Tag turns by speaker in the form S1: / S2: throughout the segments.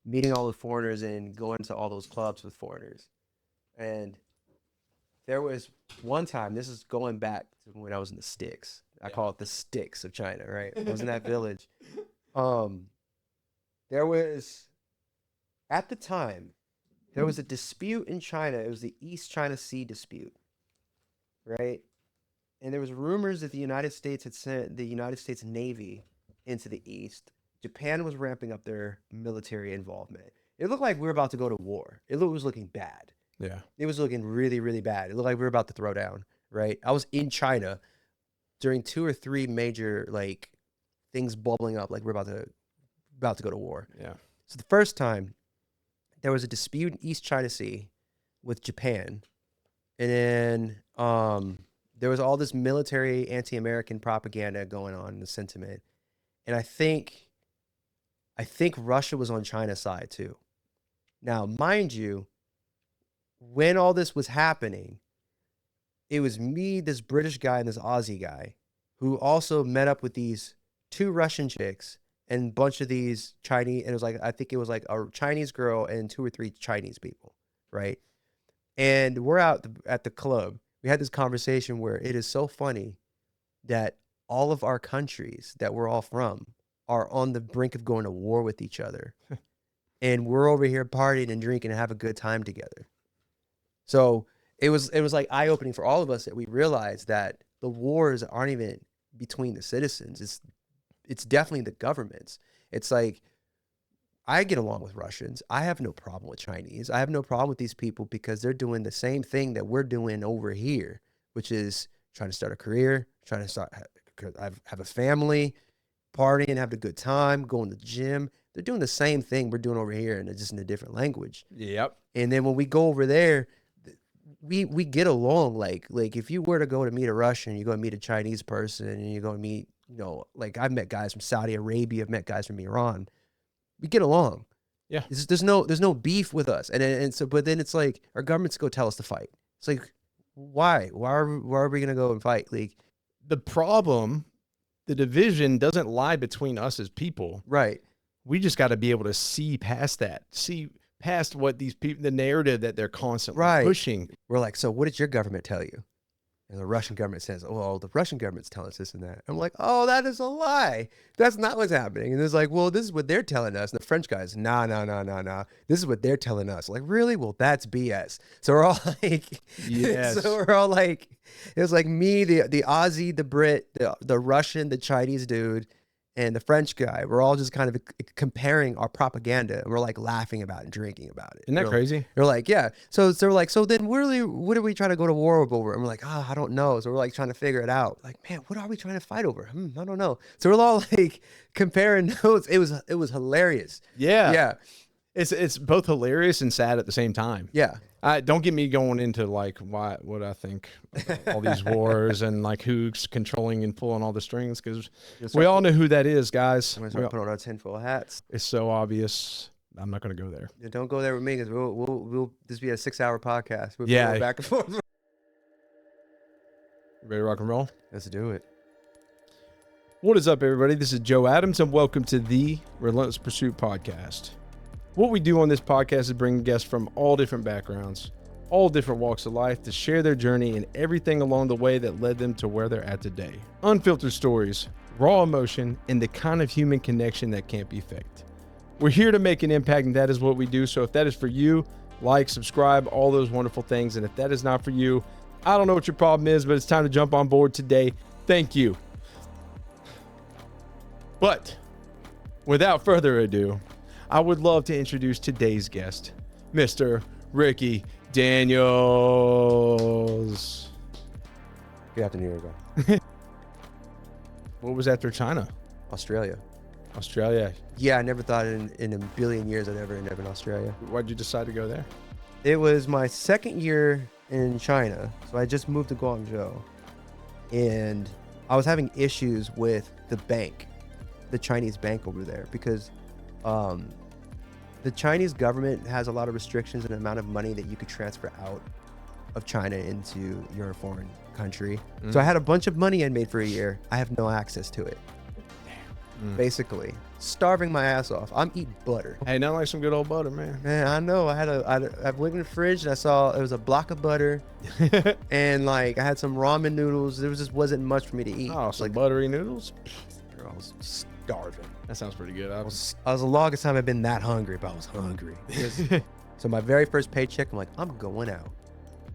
S1: meeting all the foreigners and going to all those clubs with foreigners. And there was one time, this is going back to when I was in the sticks. I call it the sticks of China, right? I was in that village. There was, at the time, there was a dispute in China. It was the East China Sea dispute, right? And there was rumors that the United States had sent the United States Navy into the East. Japan was ramping up their military involvement. It looked like we were about to go to war. It was looking bad.
S2: Yeah.
S1: It was looking really, really bad. It looked like we were about to throw down, right? I was in China during 2 or 3 major like things bubbling up, like we're about to go to war.
S2: Yeah.
S1: So the first time there was a dispute in East China Sea with Japan, and then there was all this military anti-American propaganda going on in the sentiment, and I think Russia was on China's side too. Now, mind you, when all this was happening, it was me, this British guy, and this Aussie guy, who also met up with these 2 Russian chicks and a bunch of these Chinese, and it was like, I think it was like a Chinese girl and 2 or 3 Chinese people, right? And we're out at the club. We had this conversation where it is so funny that all of our countries that we're all from are on the brink of going to war with each other. And we're over here partying and drinking and have a good time together. So it was like eye-opening for all of us that we realized that the wars aren't even between the citizens. It's definitely the governments. It's like, I get along with Russians. I have no problem with Chinese. I have no problem with these people because they're doing the same thing that we're doing over here, which is trying to start a career, trying to have a family, partying, have a good time, going to the gym. They're doing the same thing we're doing over here, and it's just in a different language.
S2: Yep.
S1: And then when we go over there, we get along. Like if you were to go to meet a Russian, you go to meet a Chinese person, and you go to meet, like I've met guys from Saudi Arabia, I've met guys from Iran. We get along.
S2: Yeah.
S1: There's no beef with us. And so, but then it's like our governments go tell us to fight. It's like, why are we going to go and fight? Like,
S2: The problem, the division doesn't lie between us as people.
S1: right.
S2: We just got to be able to see past that, see past what these people, the narrative that they're constantly pushing.
S1: We're like, so what did your government tell you? And the Russian government says, oh, well, the Russian government's telling us this and that. I'm like, oh, that is a lie. That's not what's happening. And it's like, well, this is what they're telling us. And the French guys, nah. This is what they're telling us. Like, really? Well, that's BS. So we're all like,
S2: Yes.
S1: so we're all like, it was like me, the Aussie, the Brit, the Russian, the Chinese dude, and the French guy. We're all just kind of comparing our propaganda, and we're like laughing about it and drinking about it.
S2: Isn't that crazy?
S1: They're like, yeah. So we're like, so then what are we trying to go to war over? And we're like, I don't know. So we're like trying to figure it out. Like, man, what are we trying to fight over? I don't know. So we're all like comparing notes. It was hilarious.
S2: Yeah.
S1: Yeah.
S2: It's both hilarious and sad at the same time.
S1: Yeah.
S2: Don't get me going into like what I think about all these wars and like who's controlling and pulling all the strings, because we all know who that is, guys.
S1: I'm gonna start putting on our tinfoil hats.
S2: It's so obvious. I'm not going to go there.
S1: Yeah, don't go there with me, because we'll this be a 6-hour podcast. We'll
S2: Yeah.
S1: go back and forth.
S2: Ready to rock and roll?
S1: Let's do it.
S2: What is up, everybody? This is Joe Adams, and welcome to the Relentless Pursuit podcast. What we do on this podcast is bring guests from all different backgrounds, all different walks of life, to share their journey and everything along the way that led them to where they're at today. Unfiltered stories, raw emotion, and the kind of human connection that can't be faked. We're here to make an impact, and that is what we do. So if that is for you, like, subscribe, all those wonderful things. And if that is not for you, I don't know what your problem is, but it's time to jump on board today. Thank you. But without further ado, I would love to introduce today's guest, Mr. Ricky Daniels.
S1: Good afternoon, everybody.
S2: What was after China?
S1: Australia. Yeah, I never thought in a billion years I'd ever end up in Australia.
S2: Why'd you decide to go there?
S1: It was my second year in China, so I just moved to Guangzhou, and I was having issues with the Chinese bank over there, because the Chinese government has a lot of restrictions on the amount of money that you could transfer out of China into your foreign country. So I had a bunch of money I made for a year. I have no access to it. basically. Starving my ass off. I'm eating butter.
S2: Hey, not like some good old butter, man.
S1: Man, I know. I went in the fridge and I saw it was a block of butter, and like I had some ramen noodles. There just wasn't much for me to eat.
S2: Oh, some
S1: like
S2: buttery noodles.
S1: I was starving.
S2: That sounds pretty good.
S1: I was the longest time I've been that hungry, but I was hungry. So my very first paycheck, I'm like, I'm going out.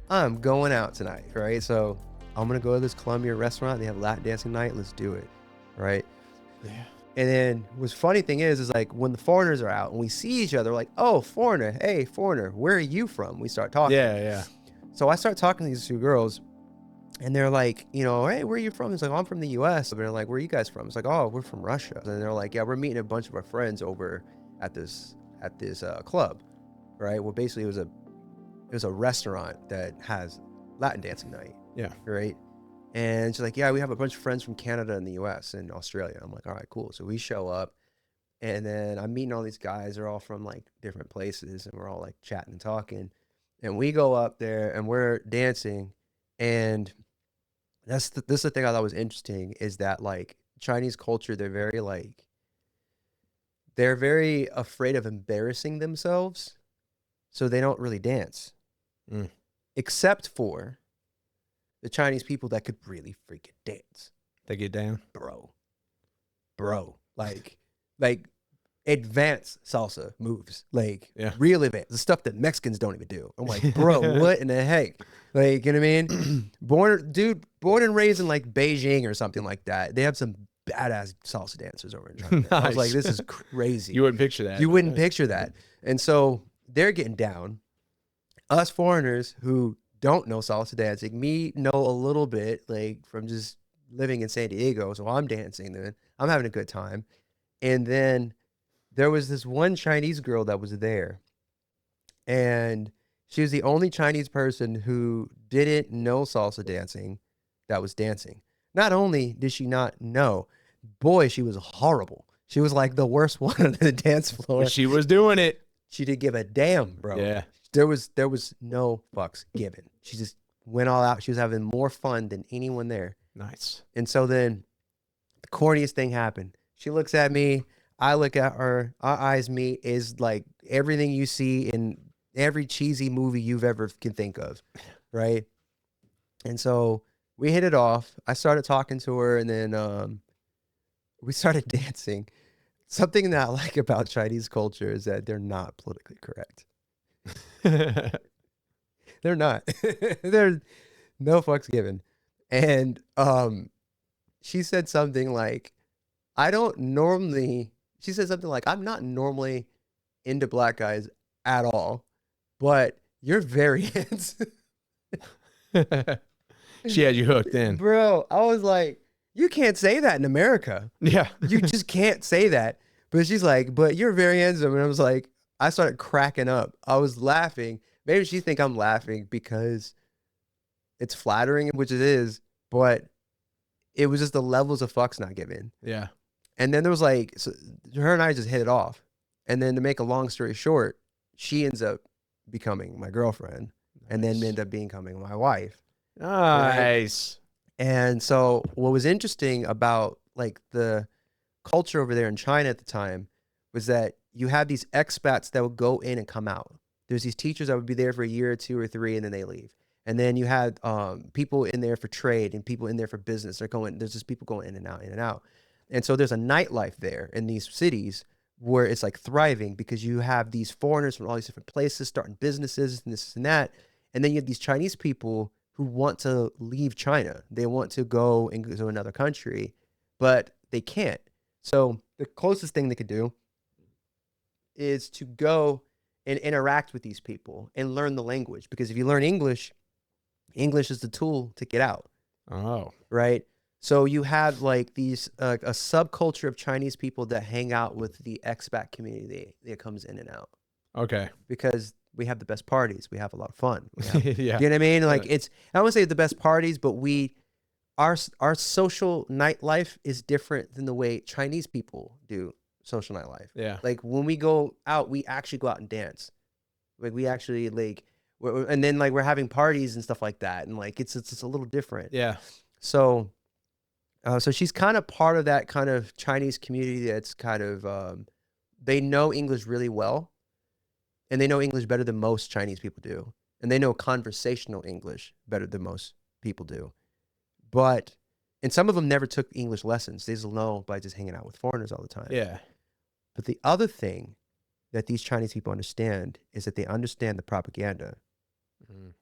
S1: I'm going out tonight, right? So I'm gonna go to this Columbia restaurant. They have Latin dancing night. Let's do it, right?
S2: Yeah.
S1: And then what's funny thing is like when the foreigners are out and we see each other, we're like, oh, foreigner, hey, foreigner, where are you from? We start talking.
S2: Yeah.
S1: So I start talking to these two girls, and they're like, you know, hey, where are you from? It's like, oh, I'm from the U.S. And they're like, where are you guys from? It's like, oh, we're from Russia. And they're like, yeah, we're meeting a bunch of our friends over at this club, right? Well, basically it was a restaurant that has Latin dancing night.
S2: Yeah.
S1: Right. And she's like, yeah, we have a bunch of friends from Canada and the US and Australia. I'm like, all right, cool. So we show up, and then I'm meeting all these guys. They're all from like different places, and we're all like chatting and talking. And we go up there and we're dancing. And this is the thing I thought was interesting, is that like Chinese culture, they're very afraid of embarrassing themselves. So they don't really dance, except for the Chinese people that could really freaking dance.
S2: They get down,
S1: bro, like advanced salsa moves, like real advanced, the stuff that Mexicans don't even do. I'm like, bro, what in the heck? Like, you know what I mean? Born and raised in like Beijing or something like that. They have some badass salsa dancers over in China. Nice. I was like, this is crazy.
S2: You wouldn't picture that.
S1: You wouldn't picture that. And so they're getting down. Us foreigners who don't know salsa dancing, me know a little bit, like from just living in San Diego. So I'm dancing then. I'm having a good time. And then there was this one Chinese girl that was there, and she was the only Chinese person who didn't know salsa dancing that was dancing. Not only did she not know, boy, she was horrible. She was like the worst one on the dance floor.
S2: But she was doing it.
S1: She didn't give a damn, bro.
S2: Yeah.
S1: There was no fucks given. She just went all out. She was having more fun than anyone there.
S2: Nice.
S1: And so then the corniest thing happened. She looks at me. I look at her. Our eyes meet. Is like everything you see in every cheesy movie you've ever can think of, right? And so we hit it off. I started talking to her, and then we started dancing. Something that I like about Chinese culture is that they're not politically correct. They're not. They're no fucks given. And she said something like, she said something like, I'm not normally into black guys at all, but you're very handsome.
S2: She had you hooked in.
S1: Bro, I was like, you can't say that in America.
S2: Yeah.
S1: You just can't say that. But she's like, but you're very handsome. And I was like, I started cracking up. I was laughing. Maybe she think I'm laughing because it's flattering, which it is, but it was just the levels of fucks not given.
S2: Yeah.
S1: And then there was like, so her and I just hit it off. And then to make a long story short, she ends up becoming my girlfriend. Nice. And then ended up becoming my wife.
S2: Nice.
S1: Right? And so what was interesting about like the culture over there in China at the time was that you have these expats that would go in and come out. There's these teachers that would be there for a year or 2 or 3, and then they leave. And then you had people in there for trade and people in there for business. There's just people going in and out, in and out. And so there's a nightlife there in these cities where it's like thriving because you have these foreigners from all these different places starting businesses and this and that. And then you have these Chinese people who want to leave China. They want to go into another country, but they can't. So the closest thing they could do is to go and interact with these people and learn the language. Because if you learn English, English is the tool to get out.
S2: Oh.
S1: Right? So you have like these, a subculture of Chinese people that hang out with the expat community that comes in and out.
S2: Okay.
S1: Because we have the best parties. We have a lot of fun. Yeah.
S2: You know
S1: what I mean? Like I don't want to say the best parties, but our social nightlife is different than the way Chinese people do social nightlife.
S2: Yeah.
S1: Like when we go out, we actually go out and dance. Like we actually and then like we're having parties and stuff like that. And like, it's a little different.
S2: Yeah.
S1: So So she's kind of part of that kind of Chinese community that's kind of, they know English really well, and they know English better than most Chinese people do. And they know conversational English better than most people do. And some of them never took English lessons. They just know by just hanging out with foreigners all the time.
S2: Yeah.
S1: But the other thing that these Chinese people understand is that they understand the propaganda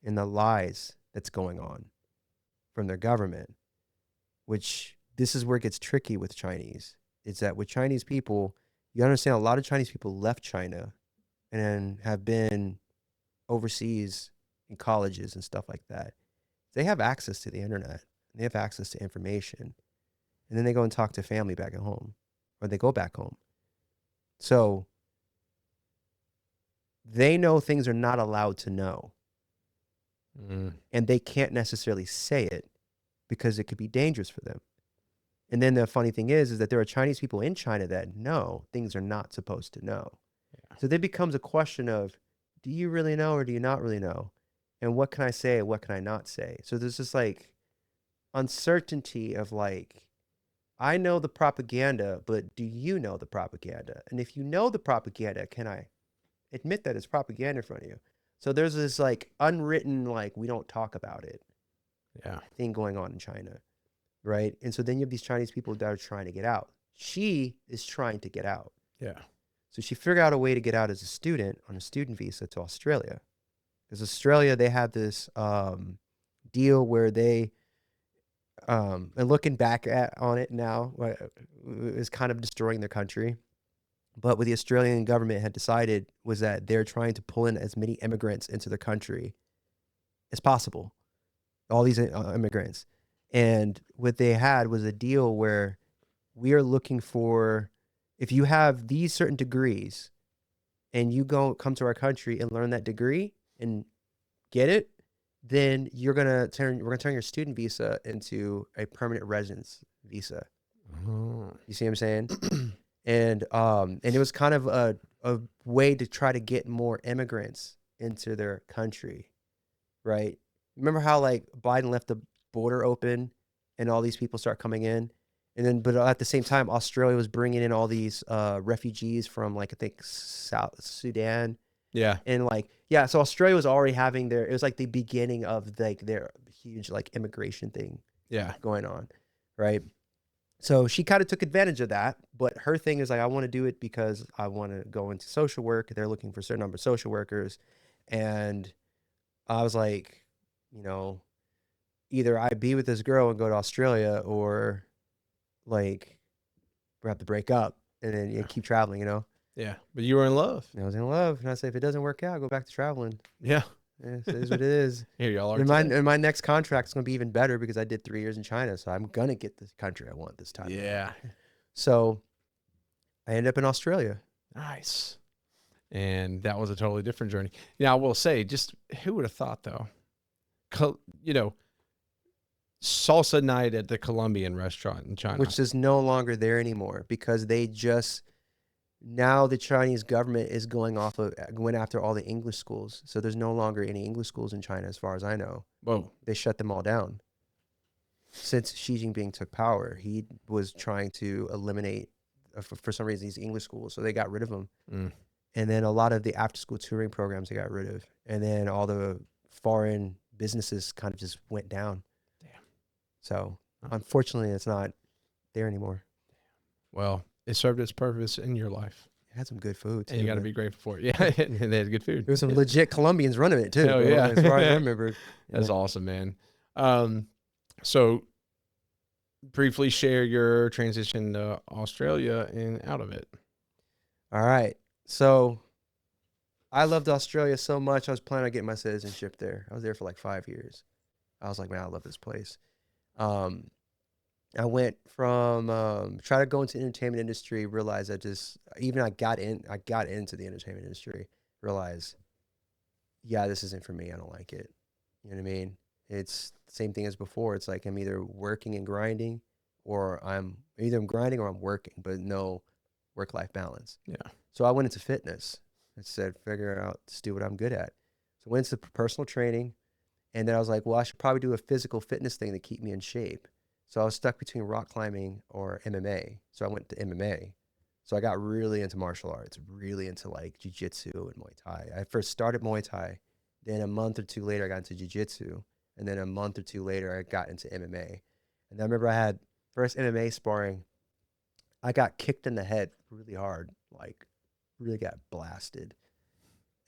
S1: and the lies that's going on from their government, which this is where it gets tricky with Chinese. Is that with Chinese people, you understand a lot of Chinese people left China and have been overseas in colleges and stuff like that. They have access to the internet. They have access to information. And then they go and talk to family back at home, or they go back home. So they know things are not allowed to know. And they can't necessarily say it because it could be dangerous for them. And then the funny thing is that there are Chinese people in China that know things are not supposed to know. Yeah. So then becomes a question of, do you really know or do you not really know? And what can I say and what can I not say? So there's this like uncertainty of like, I know the propaganda, but do you know the propaganda? And if you know the propaganda, can I admit that it's propaganda in front of you? So there's this like unwritten, like, we don't talk about it thing going on in China, right? And so then you have these Chinese people that are trying to get out. She is trying to get out.
S2: Yeah.
S1: So she figured out a way to get out as a student on a student visa to Australia. Because Australia, they have this deal where they, and looking back on it now, is kind of destroying their country. But what the Australian government had decided was that they're trying to pull in as many immigrants into their country as possible. All these immigrants. And what they had was a deal where we are looking for, if you have these certain degrees and you come to our country and learn that degree and get it, then we're gonna turn your student visa into a permanent residence visa. You see what I'm saying? And it was kind of a way to try to get more immigrants into their country, right? Remember how like Biden left the border open and all these people start coming in, and then but at the same time Australia was bringing in all these refugees from like I think South Sudan.
S2: Yeah.
S1: And like so Australia was already having it was like the beginning of like their huge like immigration thing going on, right? So she kind of took advantage of that, but her thing is like, I want to do it because I want to go into social work. They're looking for a certain number of social workers. And I was like, you know, either I be with this girl and go to Australia or like we have to break up and then keep traveling, you know?
S2: Yeah. But you were in love.
S1: I was in love. And I said, if it doesn't work out, go back to traveling.
S2: Yeah.
S1: It is what it is.
S2: Here y'all are.
S1: And my next contract is going to be even better because I did 3 years in China. So I'm going to get the country I want this time.
S2: Yeah.
S1: So I ended up in Australia.
S2: Nice. And that was a totally different journey. Now, I will say, just who would have thought, though? You know, salsa night at the Colombian restaurant in China.
S1: Which is no longer there anymore because now the Chinese government is going after all the English schools. So there's no longer any English schools in China as far as I know.
S2: Whoa.
S1: They shut them all down. Since Xi Jinping took power, he was trying to eliminate, for some reason, these English schools. So they got rid of them. And then a lot of the after-school touring programs they got rid of. And then all the foreign businesses kind of just went down.
S2: Damn.
S1: So unfortunately, it's not there anymore.
S2: Well, it served its purpose in your life.
S1: It had some good food, too.
S2: And you got to be grateful for it. Yeah, and they had good food.
S1: There was some legit Colombians running it, too.
S2: Oh, yeah.
S1: As far as I remember.
S2: That's awesome, man. So briefly share your transition to Australia and out of it.
S1: All right. So I loved Australia so much, I was planning on getting my citizenship there. I was there for like 5 years. I was like, man, I love this place. I went from try to go into the entertainment industry, realized I got into the entertainment industry, realized, this isn't for me. I don't like it. You know what I mean? It's the same thing as before. It's like I'm either working and grinding, or I'm grinding or I'm working, but no work-life balance.
S2: Yeah.
S1: So I went into fitness. I said, figure out, just do what I'm good at. So I went into personal training, and then I was like, well, I should probably do a physical fitness thing to keep me in shape. So I was stuck between rock climbing or MMA. So I went to MMA. So I got really into martial arts, really into like jiu-jitsu and Muay Thai. I first started Muay Thai, then a month or two later I got into jiu-jitsu, and then a month or two later I got into MMA. And I remember I had first MMA sparring, I got kicked in the head really hard, like really got blasted.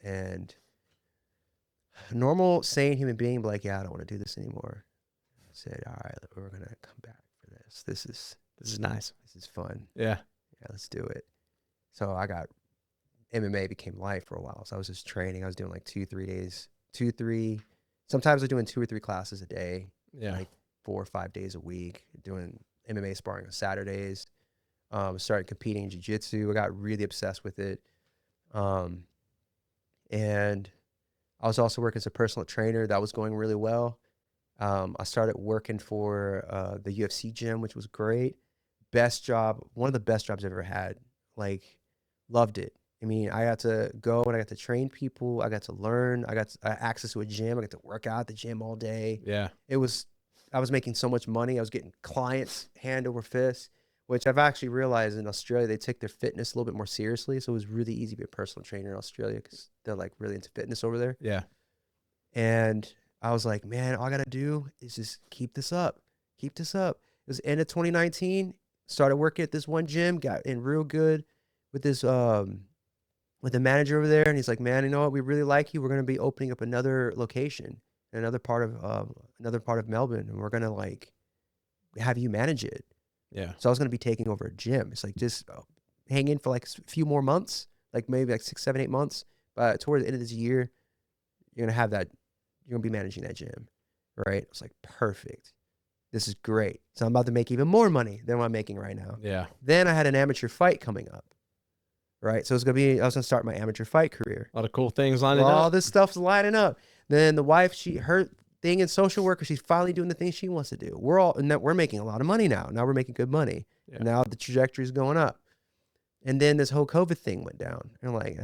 S1: And a normal sane human being be like, yeah, I don't want to do this anymore. I said, all right, we're gonna come back for this. This
S2: is nice.
S1: This is fun.
S2: Yeah.
S1: Yeah, let's do it. So I got MMA became life for a while. So I was just training. I was doing like 2-3 days, 2-3. Sometimes I was doing 2 or 3 classes a day.
S2: Yeah.
S1: Like 4 or 5 days a week, doing MMA sparring on Saturdays. Started competing in jiu-jitsu. I got really obsessed with it. And I was also working as a personal trainer. That was going really well. I started working for the UFC gym, which was great. Best job, one of the best jobs I've ever had. Like, loved it. I mean, I got to go and I got to train people. I got to learn. I got access to a gym. I got to work out at the gym all day.
S2: Yeah.
S1: I was making so much money. I was getting clients hand over fist, which I've actually realized in Australia, they take their fitness a little bit more seriously. So it was really easy to be a personal trainer in Australia because they're like really into fitness over there.
S2: Yeah.
S1: And I was like, man, all I got to do is just keep this up. Keep this up. It was end of 2019. Started working at this one gym, got in real good with this, with the manager over there. And he's like, man, you know what? We really like you. We're going to be opening up another location in another part of Melbourne. And we're going to like have you manage it.
S2: Yeah.
S1: So I was going to be taking over a gym. It's like, just hang in for like a few more months, like maybe like 6, 7, 8 months. But towards the end of this year, you're going to have that. You're going to be managing that gym. Right. It's like, perfect. This is great. So I'm about to make even more money than what I'm making right now.
S2: Yeah.
S1: Then I had an amateur fight coming up. Right. So I was going to start my amateur fight career.
S2: A lot of cool things lining
S1: All
S2: up.
S1: this stuff's lining up. Then the wife, her thing in social worker, she's finally doing the thing she wants to do. We're making a lot of money now. Now we're making good money.
S2: Yeah.
S1: Now the trajectory is going up. And then this whole COVID thing went down. And I'm like,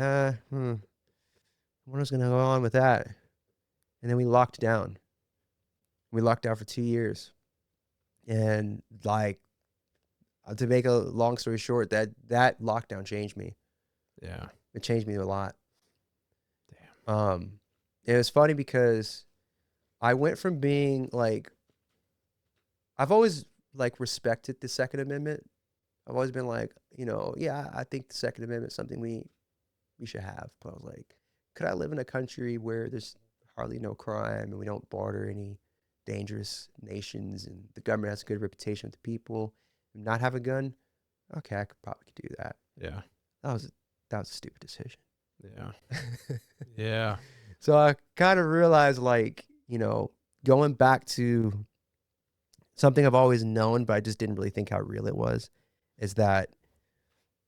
S1: what was going to go on with that? And then we locked down. We locked down for 2 years. And like, to make a long story short, that lockdown changed me.
S2: Yeah.
S1: It changed me a lot.
S2: Damn.
S1: It was funny because I went from being like, I've always like respected the Second Amendment. I've always been like, yeah, I think the Second Amendment is something we should have. But I was like, could I live in a country where there's hardly no crime and we don't border any dangerous nations and the government has a good reputation with the people, and not have a gun? Okay, I could probably do that.
S2: Yeah.
S1: That was a stupid decision.
S2: Yeah. Yeah.
S1: So I kind of realized, like, going back to something I've always known, but I just didn't really think how real it was, is that,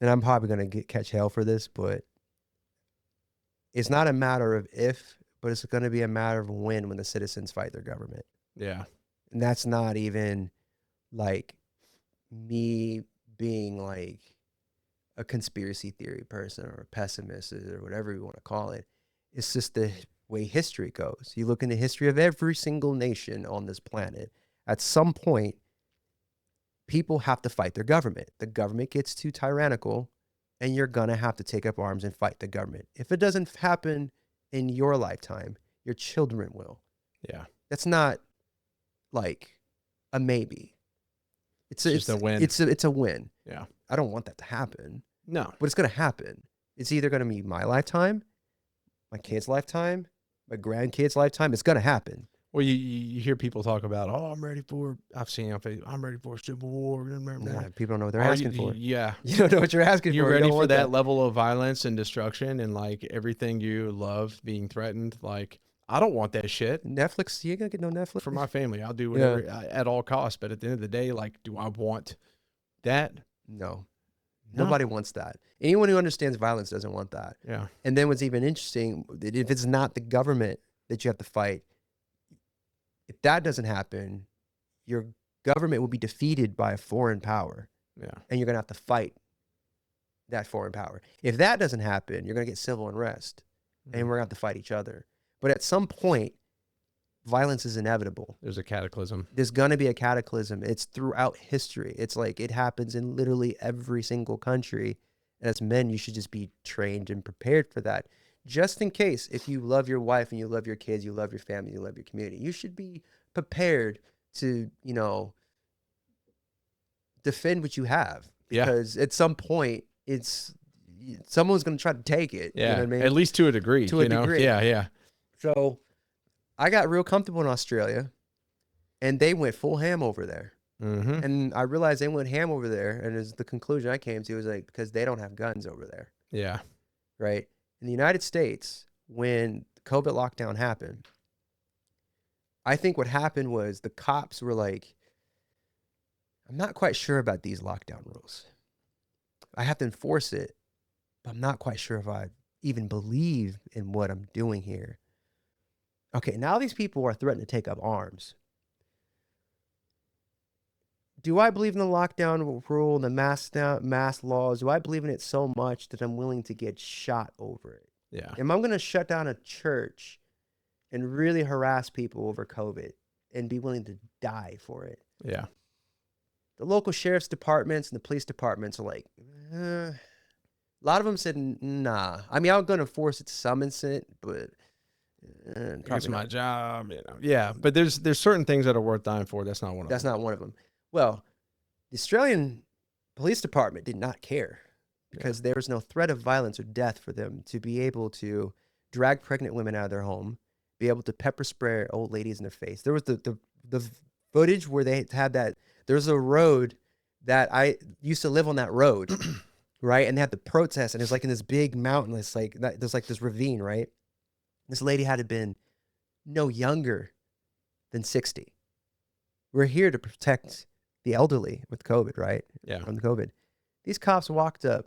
S1: and I'm probably going to catch hell for this, but it's not a matter of if, but it's going to be a matter of when the citizens fight their government.
S2: Yeah.
S1: And that's not even like me being like a conspiracy theory person or a pessimist or whatever you want to call it. It's just the way history goes. You look in the history of every single nation on this planet. At some point, people have to fight their government. The government gets too tyrannical, and you're going to have to take up arms and fight the government. If it doesn't happen in your lifetime, your children will.
S2: Yeah.
S1: That's not like a maybe. It's
S2: just a win.
S1: It's a win.
S2: Yeah.
S1: I don't want that to happen,
S2: No.
S1: but it's going to happen. It's either going to be my lifetime, my kid's lifetime, my grandkids' lifetime. It's going to happen.
S2: Well, you hear people talk about, I'm ready for a civil war.
S1: Nah, people don't know what they're asking for.
S2: Yeah.
S1: You don't know what you're asking
S2: You're
S1: for.
S2: ready
S1: You don't
S2: for
S1: want
S2: that level of violence and destruction and like everything you love being threatened. Like, I don't want that shit.
S1: Netflix, you ain't going to get no Netflix.
S2: For my family, I'll do whatever at all costs. But at the end of the day, like, do I want that?
S1: No. Nobody wants that. Anyone who understands violence doesn't want that.
S2: Yeah.
S1: And then what's even interesting, if it's not the government that you have to fight, if that doesn't happen, your government will be defeated by a foreign power.
S2: Yeah.
S1: And you're going to have to fight that foreign power. If that doesn't happen, you're going to get civil unrest and we're going to have to fight each other. But at some point, violence is inevitable.
S2: There's a cataclysm.
S1: There's going to be a cataclysm. It's throughout history. It's like it happens in literally every single country. And as men, you should just be trained and prepared for that. Just in case, if you love your wife and you love your kids, you love your family, you love your community, you should be prepared to, you know, defend what you have. Because at some point, someone's going to try to take it.
S2: Yeah,
S1: you know what I mean?
S2: at least to a degree.
S1: To a degree.
S2: Yeah.
S1: So I got real comfortable in Australia, and they went full ham over there.
S2: Mm-hmm.
S1: And I realized they went ham over there, and as the conclusion I came to was like, because they don't have guns over there.
S2: Yeah.
S1: Right? In the United States, when the COVID lockdown happened, I think what happened was the cops were like, I'm not quite sure about these lockdown rules. I have to enforce it, but I'm not quite sure if I even believe in what I'm doing here. Okay, now these people are threatening to take up arms. Do I believe in the lockdown rule, the mask laws? Do I believe in it so much that I'm willing to get shot over it?
S2: Yeah.
S1: Am I going to shut down a church and really harass people over COVID and be willing to die for it?
S2: Yeah.
S1: The local sheriff's departments and the police departments are like, a lot of them said, nah. I mean, I'm going to force it to some extent, but
S2: That's my job, you know. Yeah, but there's certain things that are worth dying for. That's not one of them.
S1: That's not one of them. Well, the Australian police department did not care because there was no threat of violence or death for them to be able to drag pregnant women out of their home, be able to pepper spray old ladies in their face. There was the footage where they had that. There's a road that I used to live on that road, right? And they had the protest, and it's like in this big mountain. It's like there's like this ravine, right? This lady had been no younger than 60. We're here to protect the elderly with COVID, right?
S2: Yeah.
S1: From the COVID. These cops walked up.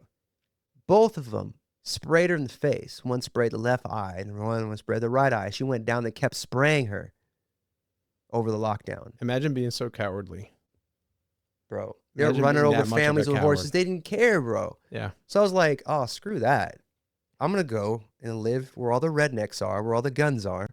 S1: Both of them sprayed her in the face. One sprayed the left eye, and one sprayed the right eye. She went down. They kept spraying her over the lockdown.
S2: Imagine being so cowardly.
S1: Bro. They're
S2: Imagine
S1: running
S2: being
S1: over
S2: that much of a
S1: families with
S2: coward.
S1: horses. They didn't care, bro.
S2: Yeah.
S1: So I was like, oh, screw that. I'm going to go and live where all the rednecks are, where all the guns are.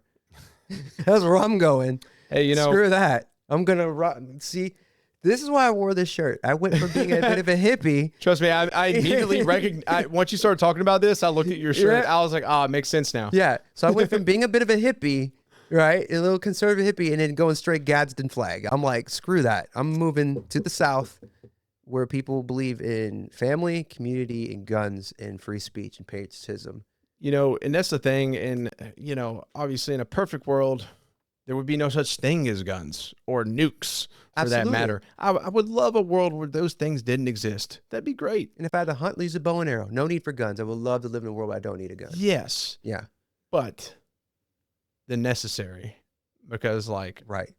S1: That's where I'm going.
S2: Hey, you know.
S1: Screw that. I'm going to run. See, this is why I wore this shirt. I went from being a bit of a hippie.
S2: Trust me, I immediately recognized. Once you started talking about this, I looked at your shirt.
S1: Yeah.
S2: I was like, it makes sense now.
S1: Yeah. So I went from being a bit of a hippie, right, a little conservative hippie, and then going straight Gadsden flag. I'm like, screw that. I'm moving to the South where people believe in family, community, and guns, and free speech and patriotism.
S2: You know, and that's the thing. And, you know, obviously in a perfect world, there would be no such thing as guns or nukes for that matter. I would love a world where those things didn't exist. That'd be great.
S1: And if I had to hunt, use a bow and arrow, no need for guns. I would love to live in a world where I don't need a gun.
S2: Yes.
S1: Yeah.
S2: But the necessary, because like,
S1: Right.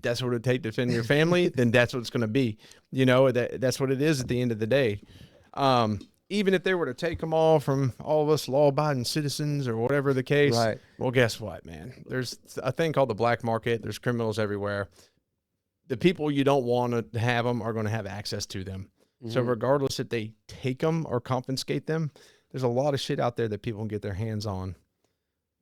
S2: that's what it would take to defend your family, then that's what it's going to be. You know, that's what it is at the end of the day. Even if they were to take them all from all of us law-abiding citizens or whatever the case,
S1: Right.
S2: Well, guess what, man? There's a thing called the black market. There's criminals everywhere. The people you don't want to have them are going to have access to them. Mm-hmm. So regardless if they take them or confiscate them, there's a lot of shit out there that people can get their hands on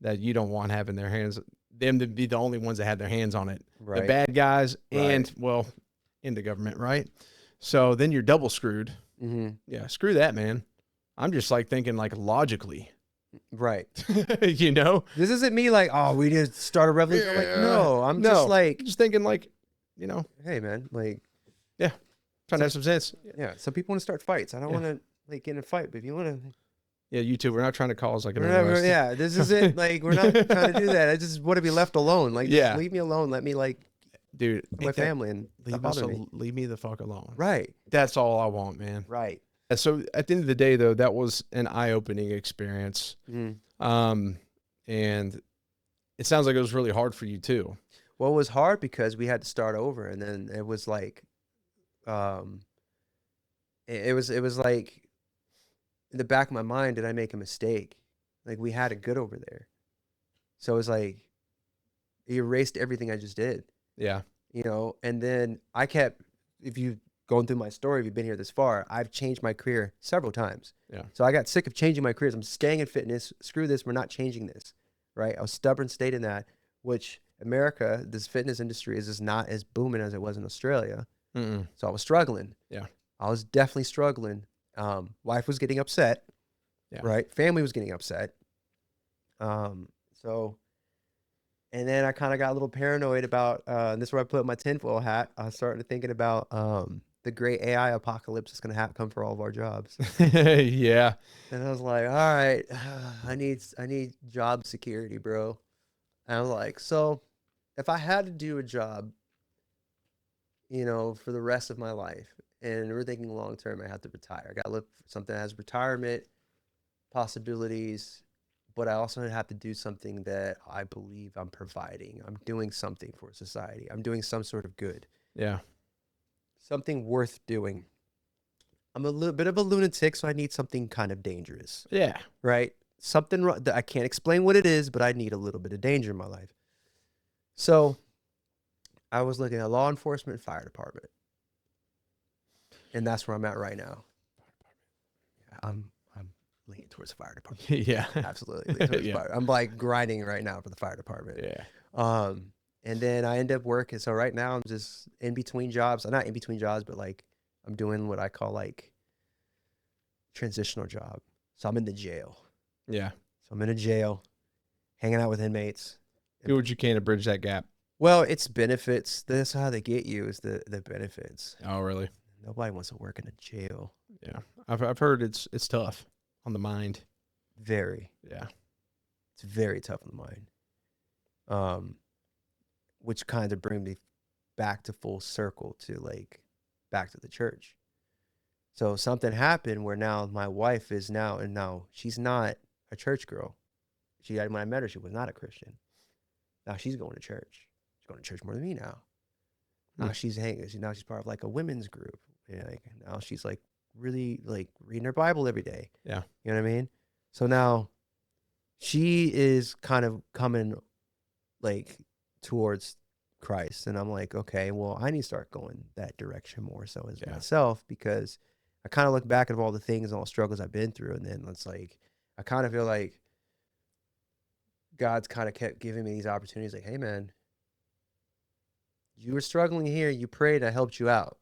S2: that you don't want having their hands, them to be the only ones that have their hands on it.
S1: Right.
S2: The bad guys and, well, in the government, right? So then you're double screwed.
S1: Mm-hmm.
S2: Yeah, screw that, man. I'm just like thinking like logically.
S1: Right.
S2: You know?
S1: This isn't me like, oh, we need to start a revolution.
S2: Yeah.
S1: Like, no, I'm just like,
S2: just thinking like, you know,
S1: hey, man, like,
S2: yeah, trying to have some sense.
S1: yeah, some people want to start fights. I don't want to like get in a fight, but if you want to,
S2: yeah, you too. We're not trying to cause like an
S1: yeah, this isn't like, we're not trying to do that. I just want to be left alone. Like,
S2: yeah,
S1: just leave me alone. Let me like,
S2: dude,
S1: my family and
S2: leave me the fuck alone.
S1: Right.
S2: That's all I want, man.
S1: Right.
S2: So at the end of the day, though, that was an eye-opening experience.
S1: Mm.
S2: And it sounds like it was really hard for you too.
S1: Well, it was hard because we had to start over, and then it was like, it was like in the back of my mind, did I make a mistake? Like, we had it good over there. So it was like, it erased everything I just did.
S2: Yeah.
S1: You know, and then I kept, if you going through my story, if you've been here this far, I've changed my career several times.
S2: Yeah.
S1: So I got sick of changing my careers. I'm staying in fitness. Screw this. We're not changing this. Right. I was stubborn, stayed in that. which America, this fitness industry is just not as booming as it was in Australia.
S2: Mm-mm.
S1: So I was struggling.
S2: Yeah.
S1: I was definitely struggling. Wife was getting upset,
S2: Yeah.
S1: right? Family was getting upset. So, and then I kind of got a little paranoid about, this is where I put my tinfoil hat. I started thinking about the great AI apocalypse that's going to come for all of our jobs.
S2: Yeah.
S1: And I was like, all right, I need job security, bro. And I was like, so if I had to do a job, for the rest of my life, and we're thinking long term, I have to retire. I got to look for something that has retirement possibilities, but I also have to do something that I believe I'm providing. I'm doing something for society. I'm doing some sort of good,
S2: Yeah.
S1: something worth doing. I'm a little bit of a lunatic, so I need something kind of dangerous,
S2: Yeah.
S1: right? Something that I can't explain what it is, but I need a little bit of danger in my life. So I was looking at law enforcement, fire department, and that's where I'm at right now. I'm leaning towards the fire department.
S2: Yeah.
S1: Absolutely leaning towards
S2: Yeah.
S1: fire. I'm like grinding right now for the fire department.
S2: Yeah.
S1: And then I end up working. So right now I'm just in between jobs. I'm not in between jobs, but like I'm doing what I call like transitional job. So I'm in the jail.
S2: Yeah.
S1: So I'm in a jail, hanging out with inmates.
S2: Do what you can to bridge that gap.
S1: Well, it's benefits. That's how they get you, is the benefits.
S2: Oh, really?
S1: Nobody wants to work in a jail.
S2: Yeah. I've heard it's tough on the mind.
S1: Very.
S2: Yeah.
S1: It's very tough on the mind. Which kind of bring me back to full circle to like back to the church. So something happened where now my wife is now she's not a church girl. When I met her, she was not a Christian. Now she's going to church. She's going to church more than me now. Now she's hanging. Now she's part of like a women's group. Like now she's like really like reading her Bible every day.
S2: Yeah.
S1: You know what I mean? So now she is kind of coming like towards Christ, and I'm like, okay, well, I need to start going that direction more so as myself, because I kind of look back at all the things and all the struggles I've been through, and then it's like I kind of feel like God's kind of kept giving me these opportunities, like, hey man, you were struggling here, you prayed, I helped you out.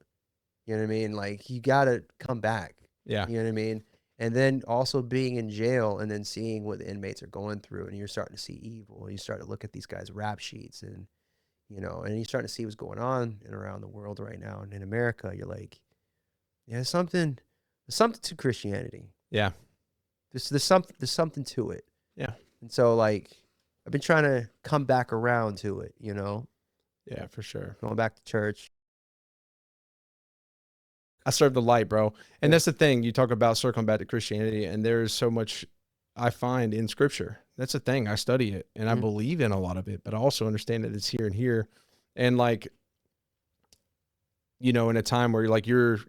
S1: You know what I mean? Like, you gotta come back.
S2: Yeah.
S1: You know what I mean? And then also being in jail and then seeing what the inmates are going through, and you're starting to see evil, and you start to look at these guys' rap sheets, and and you're starting to see what's going on around the world right now. And in America, you're like, yeah, there's something to Christianity.
S2: Yeah.
S1: There's something to it.
S2: Yeah.
S1: And so like I've been trying to come back around to it,
S2: Yeah, for sure.
S1: going back to church.
S2: I serve the light, bro. And
S1: Yeah.
S2: that's the thing. You talk about circling back to Christianity, and there's so much I find in scripture. That's the thing. I study it and I believe in a lot of it, but I also understand that it's here and here. And like, in a time where you're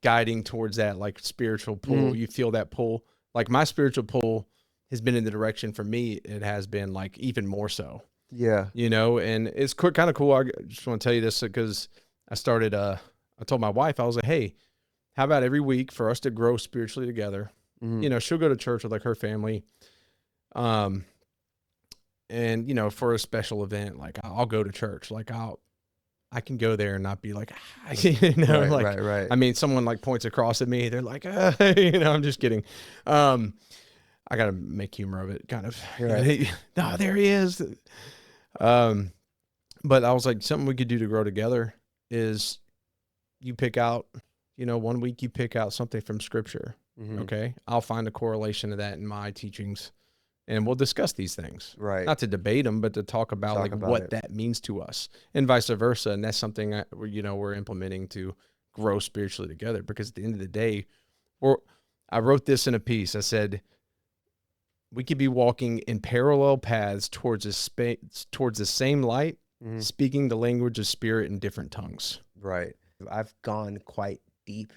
S2: guiding towards that like spiritual pull, you feel that pull. Like my spiritual pull has been in the direction for me. It has been like even more so.
S1: Yeah.
S2: And it's kind of cool. I just want to tell you this because I told my wife, I was like, hey, how about every week for us to grow spiritually together? She'll go to church with like her family. And for a special event, like I'll go to church. Like I can go there and not be like,
S1: right.
S2: I mean, someone like points across at me. They're like, I'm just kidding. I got to make humor of it kind of.
S1: Right.
S2: No, there he is. But I was like, something we could do to grow together is you pick out, 1 week you pick out something from scripture. Okay. I'll find a correlation to that in my teachings and we'll discuss these things.
S1: Right.
S2: Not to debate them, but to talk about what that means to us and vice versa. And that's something we're implementing to grow spiritually together, because at the end of the day, I wrote this in a piece. I said, we could be walking in parallel paths towards the same light, speaking the language of spirit in different tongues.
S1: Right. I've gone quite deep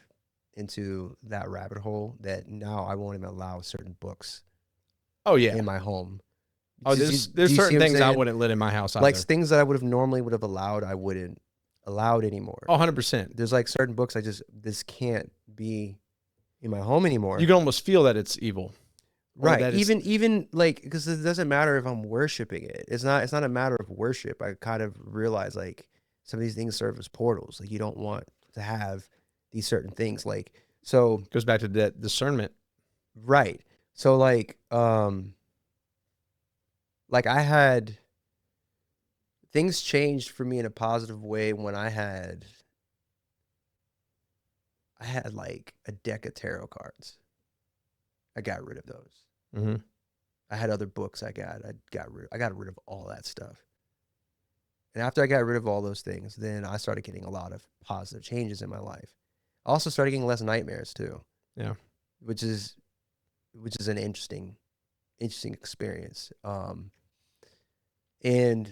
S1: into that rabbit hole that now I won't even allow certain books.
S2: Oh yeah,
S1: in my home.
S2: Oh, there's certain things I wouldn't let in my house either.
S1: Like things that I would have normally allowed, I wouldn't allow it anymore.
S2: Oh, 100%.
S1: There's like certain books this can't be in my home anymore.
S2: You can almost feel that it's evil. Or
S1: Right.
S2: that is,
S1: Even like, because it doesn't matter if I'm worshiping it. It's not a matter of worship. I kind of realize like some of these things serve as portals. Like you don't want to have these certain things. So
S2: goes back to that discernment.
S1: right. So like I had things changed for me in a positive way when I had like a deck of tarot cards. I got rid of those.
S2: Mm-hmm.
S1: I had other books I got rid of all that stuff. And after I got rid of all those things, then I started getting a lot of positive changes in my life. I also started getting less nightmares too.
S2: Yeah.
S1: Which is an interesting experience. And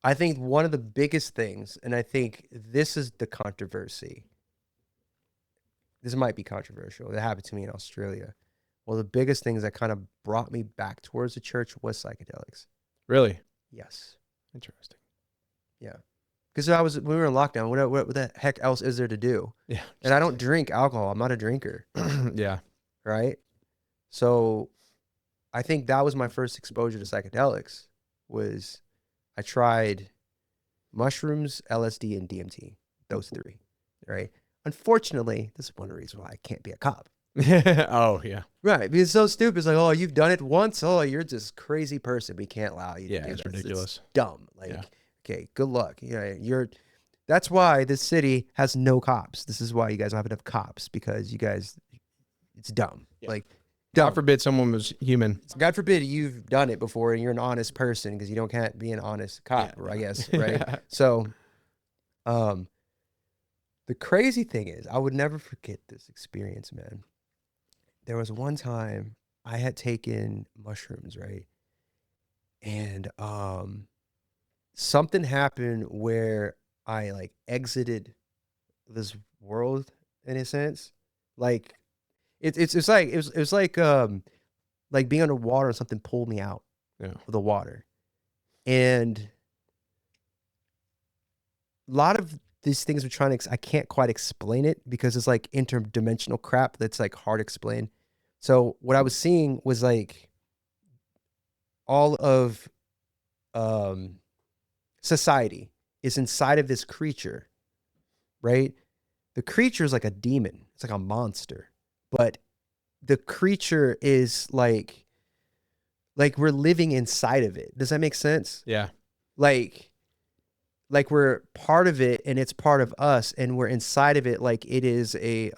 S1: I think one of the biggest things, and I think this is the controversy. This might be controversial. It happened to me in Australia. Well, the biggest things that kind of brought me back towards the church was psychedelics.
S2: Really?
S1: Yes.
S2: Interesting.
S1: Yeah. Because we were in lockdown. What the heck else is there to do?
S2: Yeah.
S1: And I don't drink alcohol. I'm not a drinker.
S2: Yeah.
S1: Right. So I think that was my first exposure to psychedelics. Was I tried mushrooms, LSD, and DMT. Those three. Right. Unfortunately, this is one reason why I can't be a cop.
S2: Oh, yeah.
S1: Right. Because it's so stupid. It's like, oh, you've done it once. Oh, you're just crazy person. We can't allow you
S2: Yeah,
S1: to do
S2: it's
S1: this.
S2: ridiculous.
S1: It's dumb. Like,
S2: Yeah.
S1: okay, good luck. That's why this city has no cops. This is why you guys don't have enough cops, because you guys, it's dumb.
S2: Yeah.
S1: Like,
S2: God
S1: dumb.
S2: forbid someone was human.
S1: God forbid you've done it before and you're an honest person, because can't be an honest cop,
S2: Yeah.
S1: I guess, right? So, the crazy thing is, I would never forget this experience, man. There was one time I had taken mushrooms, right? And something happened where I like exited this world in a sense. Like it's like it was like being underwater and something pulled me out
S2: Yeah.
S1: of the water. And a lot of these things we're trying to I can't quite explain it, because it's like interdimensional crap that's like hard to explain. So what I was seeing was like all of society is inside of this creature, right? The creature is like a demon. It's like a monster. But the creature is like we're living inside of it. Does that make sense?
S2: Yeah.
S1: Like we're part of it and it's part of us, and we're inside of it, like it is a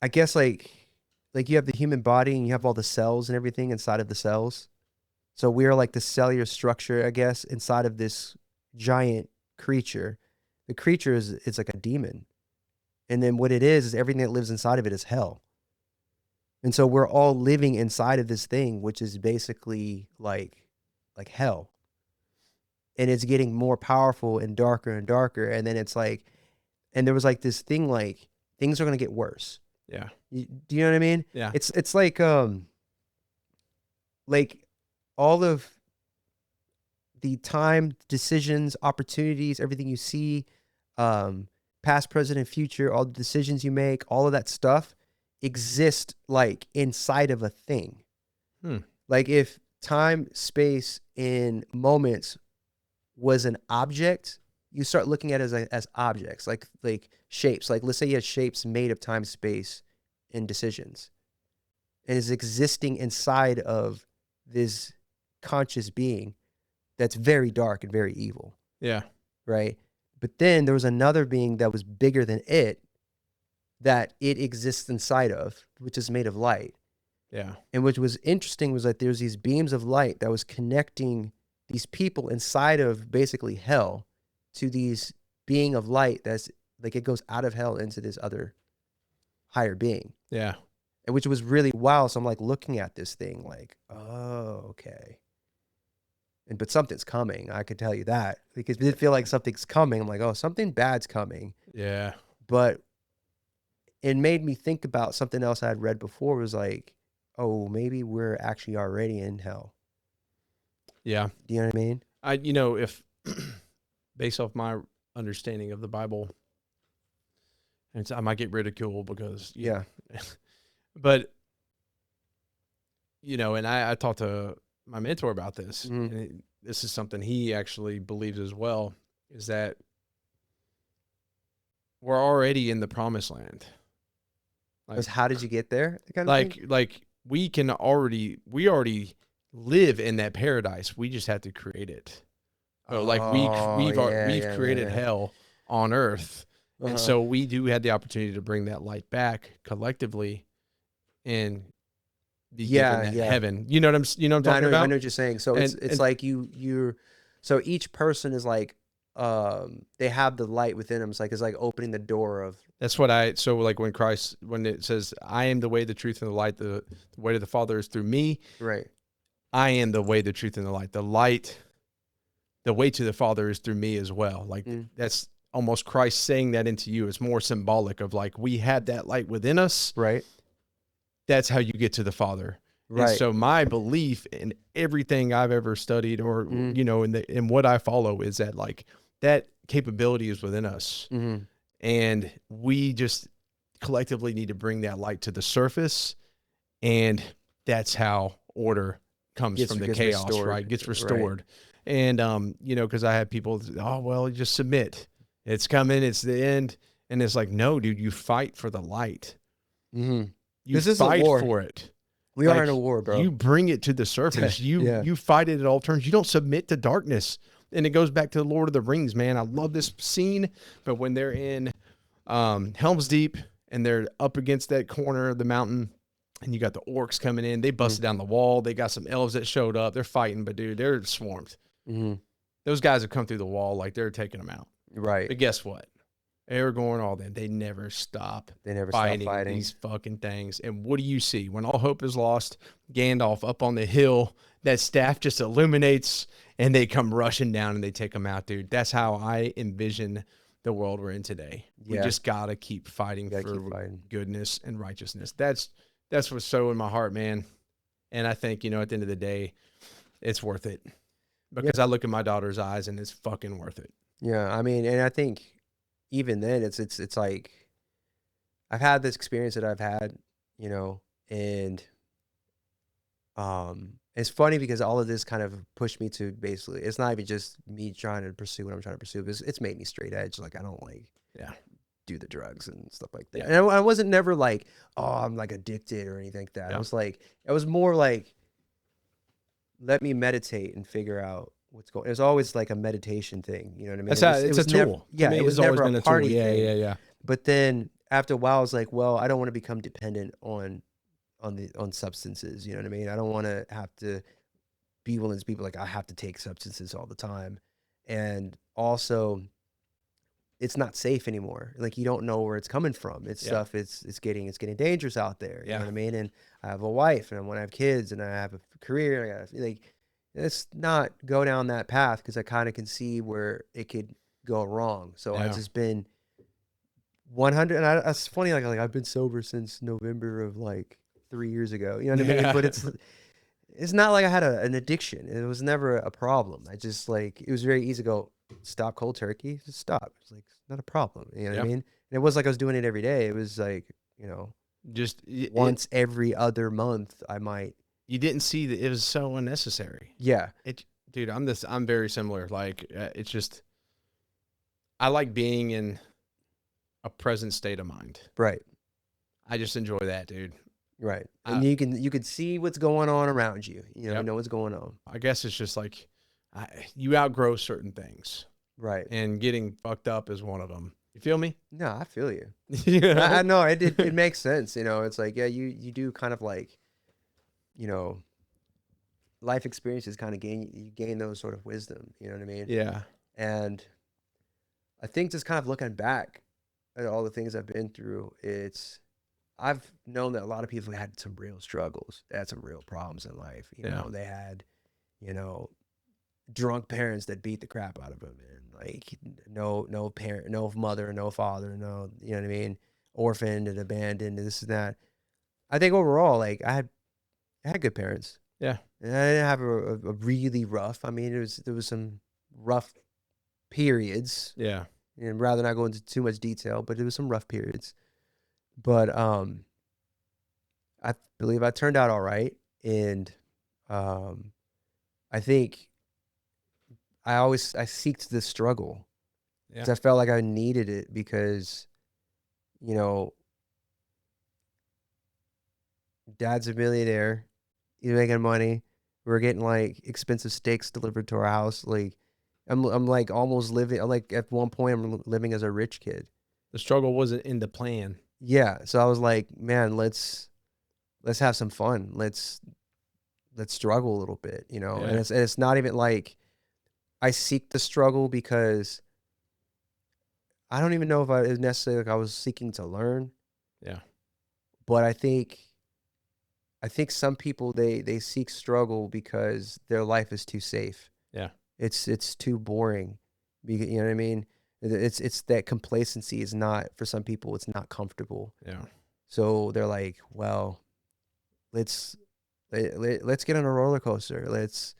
S1: I guess like you have the human body and you have all the cells and everything inside of the cells. So we're like the cellular structure, I guess, inside of this giant creature. The creature is like a demon. And then what it is everything that lives inside of it is hell. And so we're all living inside of this thing, which is basically like hell. And it's getting more powerful and darker and darker. And then it's like, and there was like this thing, like things are going to get worse.
S2: Yeah.
S1: Do you know what I mean?
S2: Yeah.
S1: It's like all of the time, decisions, opportunities, everything you see, past, present, and future, all the decisions you make, all of that stuff exist like inside of a thing. Like if time, space, and moments was an object, you start looking at it as objects, like shapes. Like let's say you have shapes made of time, space, and decisions, and is existing inside of this conscious being that's very dark and very evil.
S2: Yeah.
S1: Right. But then there was another being that was bigger than it, that it exists inside of, which is made of light.
S2: Yeah.
S1: And which was interesting was that there's these beams of light that was connecting these people inside of basically hell to these being of light that's like it goes out of hell into this other higher being.
S2: Yeah.
S1: And which was really wild. So I'm like looking at this thing like, oh, okay. But something's coming. I could tell you that, because it did feel like something's coming. I'm like, oh, something bad's coming.
S2: Yeah.
S1: But it made me think about something else I had read before. It was like, oh, maybe we're actually already in hell.
S2: Yeah.
S1: Do you know what I mean?
S2: If based off my understanding of the Bible, And so I might get ridiculed because,
S1: Yeah.
S2: but, and I talked to my mentor about this,
S1: Mhm.
S2: and this is something he actually believes as well, is that we're already in the promised land.
S1: Because how did you get there? Kind of thing.
S2: Like we already live in that paradise. We just have to create it. So like
S1: Oh, yeah,
S2: we've
S1: yeah,
S2: created
S1: yeah,
S2: hell on earth.
S1: yeah.
S2: And so we do have the opportunity to bring that light back collectively and be given
S1: Yeah,
S2: that
S1: yeah.
S2: heaven. You know what I'm
S1: No,
S2: talking
S1: I
S2: about?
S1: know what you're saying. So it's
S2: And
S1: like you're so each person is like they have the light within them. It's like opening the door of
S2: that's so like when it says, I am the way, the truth, and the light, the way to the Father is through me.
S1: right.
S2: I am the way, the truth, and the light. The way to the Father is through me as well. Like
S1: Mm,
S2: that's almost Christ saying that into you. It's more symbolic of like, we have that light within us.
S1: right.
S2: That's how you get to the Father. And
S1: Right.
S2: so my belief in everything I've ever studied or,
S1: Mm,
S2: in what I follow is that like that capability is within us.
S1: mm-hmm.
S2: And we just collectively need to bring that light to the surface. And that's how order comes from the
S1: Gets
S2: chaos,
S1: restored.
S2: right? Gets
S1: Right.
S2: restored. And, because I have people, oh, well, you just submit. It's coming. It's the end. And it's like, no, dude, you fight for the light.
S1: Mm-hmm.
S2: You
S1: This is a
S2: fight
S1: war.
S2: for it.
S1: We are
S2: Like
S1: in a war, bro.
S2: you bring it to the surface.
S1: Yeah.
S2: You fight it at all turns. You don't submit to darkness. And it goes back to the Lord of the Rings, man. I love this scene, but when they're in Helm's Deep and they're up against that corner of the mountain and you got the orcs coming in, they busted down the wall. They got some elves that showed up. They're fighting, but dude, they're swarmed.
S1: Mm-hmm.
S2: Those guys have come through the wall like they're taking them out.
S1: Right.
S2: But guess what? Aragorn, all them, they never stop.
S1: They never stop fighting.
S2: These fucking things. And what do you see? When all hope is lost, Gandalf up on the hill, that staff just illuminates and they come rushing down and they take them out, dude. That's how I envision the world we're in today. We
S1: Yeah.
S2: just got to keep fighting
S1: Gotta
S2: for
S1: keep fighting.
S2: goodness and righteousness. That's what's so in my heart, man. And I think, at the end of the day, it's worth it. Because I look at my daughter's eyes and it's fucking worth it.
S1: Yeah. I mean, and I think even then it's like I've had this experience that I've had, and it's funny because all of this kind of pushed me to basically, it's not even just me trying to pursue what I'm trying to pursue, it's made me straight edge. Like I don't like do the drugs and stuff like that.
S2: Yeah.
S1: And I wasn't never like, oh, I'm like addicted or anything like that.
S2: Yeah.
S1: I was more like, let me meditate and figure out what's going. It was always like a meditation thing, you know what I mean?
S2: It's a tool.
S1: It was never a party thing.
S2: Yeah.
S1: But then after a while, I was like, well, I don't want to become dependent on substances. You know what I mean? I don't want to have to be one of those people like I have to take substances all the time, and also, it's not safe anymore. Like you don't know where it's coming from. It's stuff. It's getting dangerous out there. You know what I mean? And I have a wife, and I want to have kids, and I have a career. I gotta, like, let's not go down that path because I kind of can see where it could go wrong. So I've just been 100. And it's funny, like I've been sober since November of like 3 years ago. You know what I mean? But it's not like I had an addiction. It was never a problem. I just like it was very easy to go stop cold turkey. Just stop. It's like it's not a problem. You know what I mean? And it was like I was doing it every day. It was like
S2: just
S1: once every other month I might.
S2: You didn't see that it was so unnecessary.
S1: Yeah.
S2: Dude, I'm very similar. Like it's just, I like being in a present state of mind.
S1: Right.
S2: I just enjoy that, dude.
S1: Right. And you can see what's going on around you. You know what's going on.
S2: I guess it's just like you outgrow certain things.
S1: Right.
S2: And getting fucked up is one of them. You feel me?
S1: No, I feel you. I know it makes sense. It's like, yeah, you do kind of like, life experiences kind of gain those sort of wisdom. You know what I mean?
S2: Yeah.
S1: And I think just kind of looking back at all the things I've been through, I've known that a lot of people had some real struggles. They had some real problems in life. They had, drunk parents that beat the crap out of them, and like no parent, no mother, no father, no, you know what I mean, orphaned and abandoned, and this and that. I think overall, like I had good parents.
S2: Yeah,
S1: and I didn't have a really rough. I mean, there was some rough periods.
S2: Yeah,
S1: and rather not go into too much detail, but it was some rough periods. But I believe I turned out all right, and I think I seeked this struggle
S2: Yeah.
S1: 'cause I felt like I needed it because, you know, dad's a millionaire, he's making money, we're getting like expensive steaks delivered to our house. Like I'm like almost living. Like at one point, I'm living as a rich kid.
S2: The struggle wasn't in the plan.
S1: Yeah, so I was like, man, let's have some fun. Let's struggle a little bit, you know. And
S2: Yeah.
S1: it's not even like I seek the struggle because I don't even know if I it was necessarily like I was seeking to learn,
S2: Yeah.
S1: but I think some people they seek struggle because their life is too safe.
S2: Yeah.
S1: It's too boring. You know what I mean? It's that complacency is not for some people. It's not comfortable.
S2: Yeah.
S1: So they're like, well, let's let's get on a roller coaster. That's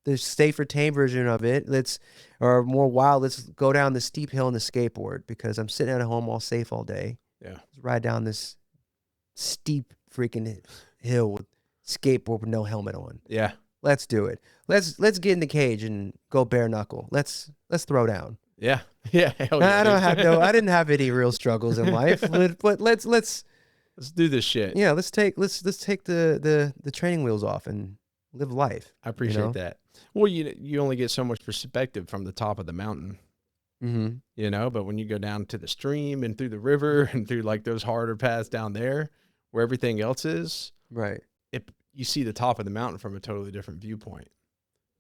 S1: the safer tame version of it. Or more wild. Let's go down the steep hill on the skateboard because I'm sitting at home all safe all day.
S2: Yeah.
S1: Let's ride down this steep freaking hill with skateboard with no helmet on.
S2: Yeah.
S1: Let's do it. Let's get in the cage and go bare knuckle. Let's throw down.
S2: Yeah. Yeah. Hell yeah,
S1: I didn't have any real struggles in life, but let's
S2: do this shit.
S1: yeah, let's take the training wheels off and live life.
S2: I appreciate that. Well, you only get so much perspective from the top of the mountain.
S1: Mm-hmm.
S2: You know, but when you go down to the stream and through the river and through like those harder paths down there where everything else is,
S1: Right.
S2: You see the top of the mountain from a totally different viewpoint.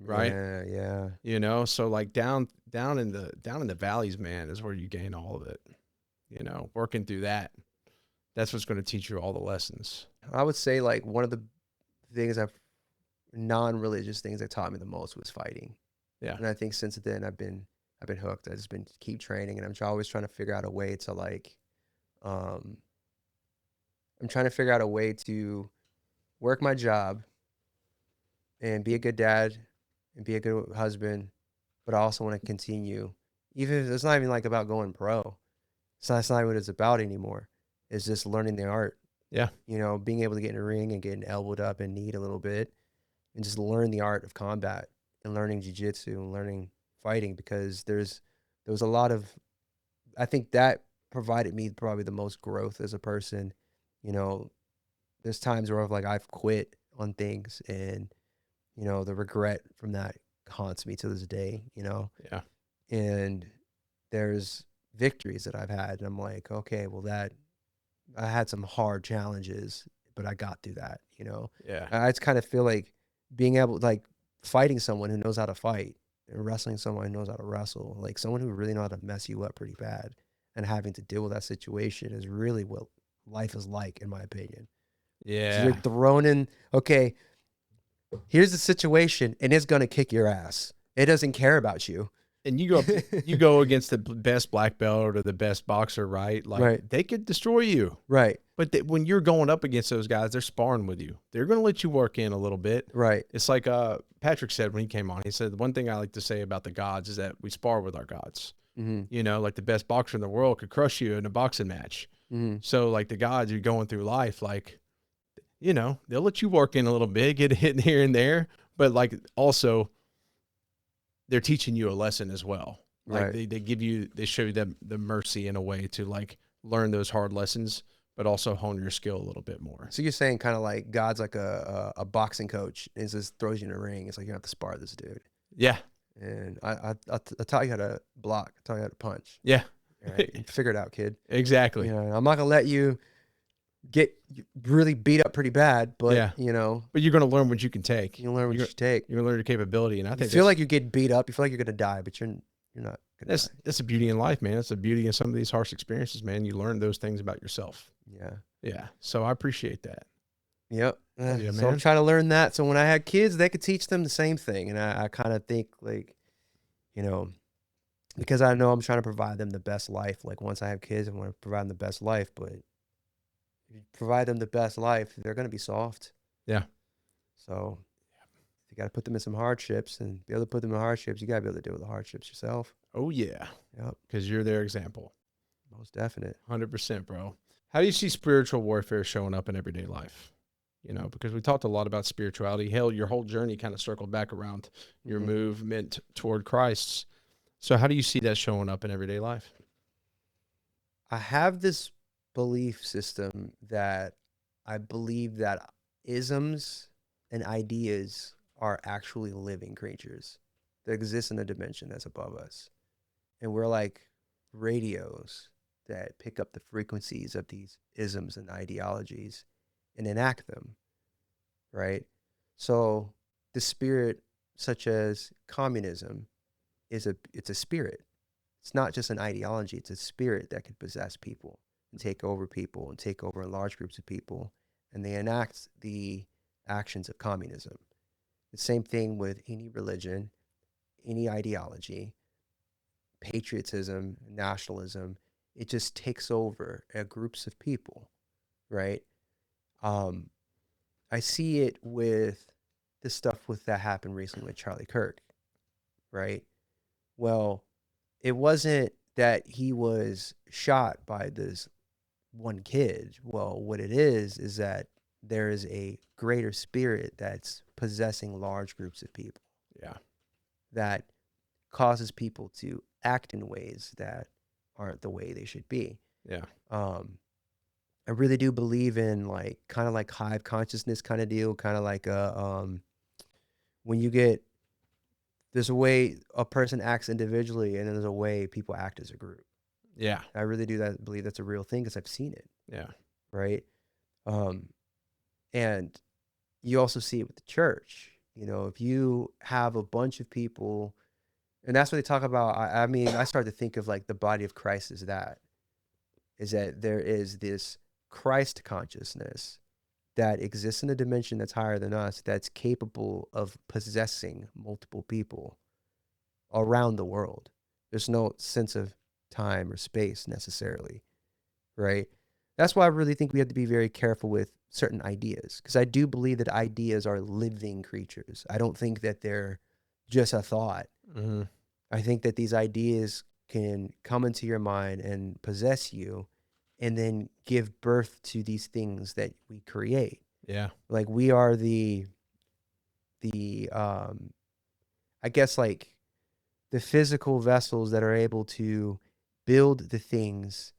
S2: Right.
S1: Yeah. Yeah.
S2: You know, so like down in the valleys, man, is where you gain all of it. You know, working through that's what's going to teach you all the lessons.
S1: I would say like one of the things non-religious things that taught me the most was fighting.
S2: Yeah.
S1: And I think since then I've been hooked. I've just been keep training, and I'm always trying to figure out a way to like, I'm trying to figure out a way to work my job and be a good dad and be a good husband, but I also want to continue. Even if it's not even like about going pro. That's not what it's about anymore. It's just learning the art.
S2: Yeah.
S1: You know, being able to get in a ring and getting elbowed up and kneed a little bit and just learn the art of combat and learning jiu-jitsu and learning fighting, because there was a lot of, I think that provided me probably the most growth as a person. You know, there's times where I've quit on things, and you know, the regret from that haunts me to this day, you know.
S2: Yeah.
S1: And there's victories that I've had, and I'm like, okay, well, that I had some hard challenges, but I got through that, you know.
S2: Yeah.
S1: I just kind of feel like being able, like, fighting someone who knows how to fight and wrestling someone who knows how to wrestle, like someone who really knows how to mess you up pretty bad, and having to deal with that situation is really what life is like, in my opinion.
S2: Yeah.
S1: So you're thrown in, okay, here's the situation, and it's going to kick your ass. It doesn't care about you.
S2: And you go against the best black belt or the best boxer, right? Like,
S1: right.
S2: They could destroy you.
S1: Right.
S2: But when you're going up against those guys, they're sparring with you. They're going to let you work in a little bit.
S1: Right.
S2: It's like Patrick said when he came on. He said, the one thing I like to say about the gods is that we spar with our gods.
S1: Mm-hmm.
S2: You know, like the best boxer in the world could crush you in a boxing match.
S1: Mm-hmm.
S2: So like the gods, you're going through life, like, you know, they'll let you work in a little bit, get a hit here and there. But like also, they're teaching you a lesson as well. Like
S1: right.
S2: they show you the mercy in a way to like learn those hard lessons, but also hone your skill a little bit more.
S1: So you're saying kind of like God's like a boxing coach, and just throws you in a ring. It's like you have to spar this dude.
S2: Yeah.
S1: And I taught you how to block. I taught you how to punch.
S2: Yeah.
S1: Right? Figure it out, kid.
S2: Exactly.
S1: You know, I'm not gonna let you get really beat up pretty bad, but
S2: yeah.
S1: you know.
S2: But you're gonna learn what you can take.
S1: You'll learn what you take.
S2: You're gonna learn your capability, and I think
S1: you feel like you get beat up. You feel like you're gonna die, but you're not.
S2: That's the beauty in life, man. That's the beauty in some of these harsh experiences, man. You learn those things about yourself.
S1: Yeah.
S2: Yeah. So I appreciate that.
S1: Yep.
S2: Yeah,
S1: so I'm trying to learn that. So when I had kids, they could teach them the same thing. And I kind of think like, you know, because I know I'm trying to provide them the best life. Like once I have kids, I want to provide them the best life. But if you provide them the best life, they're going to be soft.
S2: Yeah.
S1: So you got to put them in some hardships, and be able to put them in hardships, you got to be able to deal with the hardships yourself.
S2: Oh yeah.
S1: Yep.
S2: Because you're their example.
S1: Most definite.
S2: 100%, bro. How do you see spiritual warfare showing up in everyday life? You know, because we talked a lot about spirituality. Hell, your whole journey kind of circled back around your movement toward Christ. So how do you see that showing up in everyday life?
S1: I have this belief system that I believe that isms and ideas are actually living creatures that exist in a dimension that's above us. And we're like radios that pick up the frequencies of these isms and ideologies and enact them, right? So the spirit, such as communism, it's a spirit. It's not just an ideology, it's a spirit that can possess people and take over large groups of people, and they enact the actions of communism. The same thing with any religion, any ideology, patriotism, nationalism. It just takes over groups of people, right? I see it with the stuff with that happened recently with Charlie Kirk, right? Well, it wasn't that he was shot by this one kid. Well, what it is that there is a greater spirit that's possessing large groups of people.
S2: Yeah.
S1: That causes people to act in ways that aren't the way they should be.
S2: Yeah.
S1: I really do believe in like kind of like hive consciousness kind of deal, kind of like when you get there's a way a person acts individually, and then there's a way people act as a group.
S2: Yeah.
S1: I really do believe that's a real thing because I've seen it.
S2: Yeah.
S1: Right. And you also see it with the church. You know, if you have a bunch of people, and that's what they talk about. I mean, I start to think of like the body of Christ is that there is this Christ consciousness that exists in a dimension that's higher than us, that's capable of possessing multiple people around the world. There's no sense of time or space necessarily, right? That's why I really think we have to be very careful with certain ideas, because I do believe that ideas are living creatures. I don't think that they're just a thought.
S2: Mm-hmm.
S1: I think that these ideas can come into your mind and possess you, and then give birth to these things that we create.
S2: Yeah.
S1: Like we are the I guess like the physical vessels that are able to build the things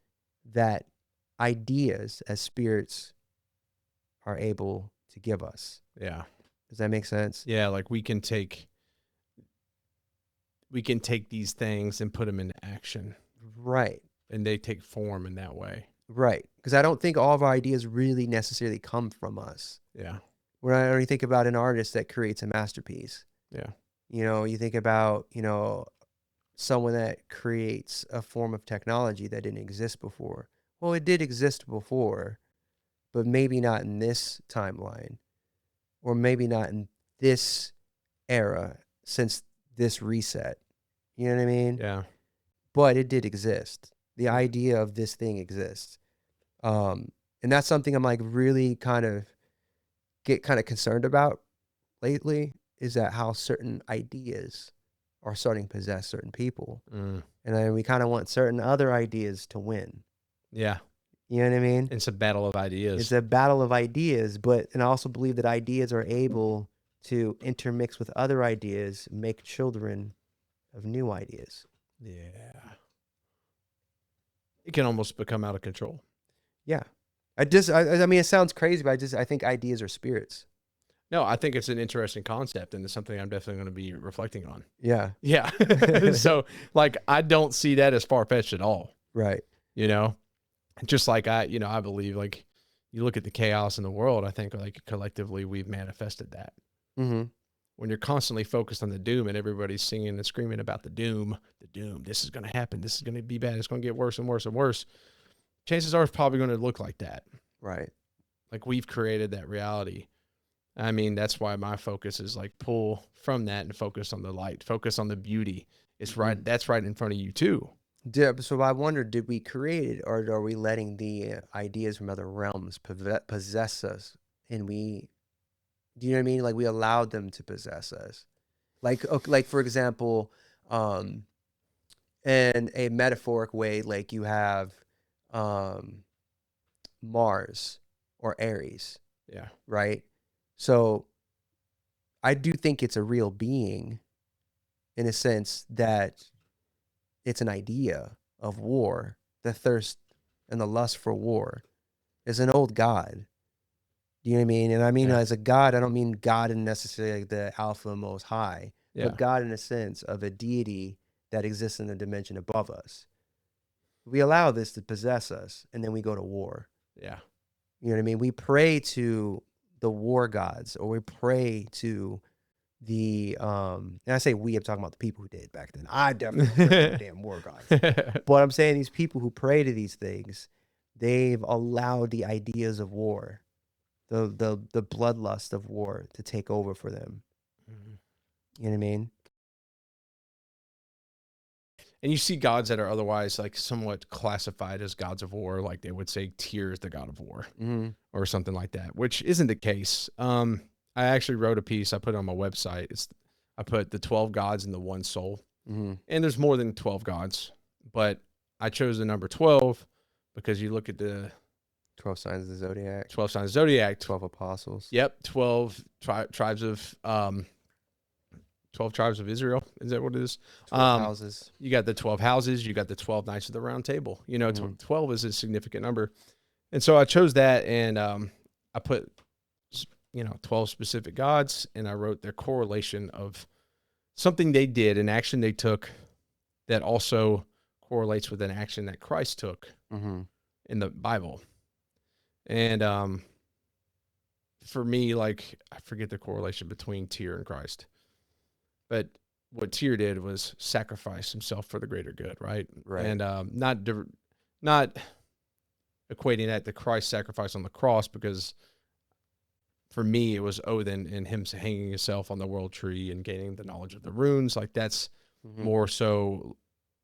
S1: that ideas as spirits are able to give us.
S2: Yeah.
S1: Does that make sense?
S2: Yeah. Like we can take these things and put them into action,
S1: Right.
S2: and they take form in that way.
S1: Right. Because I don't think all of our ideas really necessarily come from us.
S2: Yeah.
S1: When you think about an artist that creates a masterpiece,
S2: Yeah.
S1: you know, you think about, you know, someone that creates a form of technology that didn't exist before. Well, it did exist before, but maybe not in this timeline, or maybe not in this era since this reset. You know what I mean?
S2: Yeah.
S1: But it did exist. The
S2: Yeah.
S1: idea of this thing exists. And that's something I'm like really kind of concerned about lately, is that how certain ideas are starting to possess certain people.
S2: Mm.
S1: And then we kind of want certain other ideas to win.
S2: Yeah.
S1: You know what I mean?
S2: It's a battle of ideas.
S1: It's a battle of ideas, and I also believe that ideas are able to intermix with other ideas, make children of new ideas.
S2: Yeah. It can almost become out of control.
S1: Yeah. I mean, it sounds crazy, but I think ideas are spirits.
S2: No, I think it's an interesting concept, and it's something I'm definitely going to be reflecting on.
S1: Yeah.
S2: Yeah. So, like, I don't see that as far-fetched at all.
S1: Right.
S2: You know, just like I believe, like, you look at the chaos in the world, I think, like, collectively we've manifested that.
S1: Mm-hmm.
S2: When you're constantly focused on the doom and everybody's singing and screaming about the doom, this is going to happen, this is going to be bad, it's going to get worse and worse and worse, chances are it's probably going to look like that.
S1: Right.
S2: Like, we've created that reality. I mean, that's why my focus is like pull from that and focus on the light, focus on the beauty. It's right. That's right in front of you too.
S1: So I wonder, did we create it, or are we letting the ideas from other realms possess us, and we Do you know what I mean? Like we allowed them to possess us. Like for example, in a metaphoric way, like you have um, Mars or Aries,
S2: Yeah.
S1: right? So I do think it's a real being in a sense that it's an idea of war, the thirst and the lust for war. Is an old god. Do you know what I mean? And I mean,
S2: Yeah.
S1: as a god, I don't mean God in necessarily the alpha most high,
S2: Yeah.
S1: but God in a sense of a deity that exists in a dimension above us. We allow this to possess us, and then we go to war.
S2: Yeah.
S1: You know what I mean? We pray to the war gods, or we pray to the and I say we, I'm talking about the people who did back then. I definitely don't pray to no damn war gods. But I'm saying these people who pray to these things, they've allowed the ideas of war, the bloodlust of war to take over for them.
S2: Mhm.
S1: You know what I mean?
S2: And you see gods that are otherwise like somewhat classified as gods of war, like they would say Tyr is the god of war
S1: Mm-hmm.
S2: or something like that, which isn't the case. I actually wrote a piece I put on my website. I put the 12 gods and the one soul,
S1: Mm-hmm.
S2: and there's more than 12 gods, but I chose the number 12 because you look at the
S1: 12 signs of the zodiac,
S2: 12 signs of zodiac.
S1: 12 apostles.
S2: Yep, 12 tribes of 12 tribes of Israel. Is that what it is?
S1: 12 houses.
S2: You got the 12 houses. You got the 12 knights of the round table. You know,
S1: Mhm.
S2: 12 is a significant number. And so I chose that, and I put, 12 specific gods, and I wrote their correlation of something they did, an action they took that also correlates with an action that Christ took
S1: Mm-hmm.
S2: in the Bible. And for me, like, I forget the correlation between Tyr and Christ. But what Tyr did was sacrifice himself for the greater good, right?
S1: Right.
S2: And not equating that to Christ's sacrifice on the cross, because for me it was Odin and him hanging himself on the world tree and gaining the knowledge of the runes. Like that's
S1: Mm-hmm.
S2: more so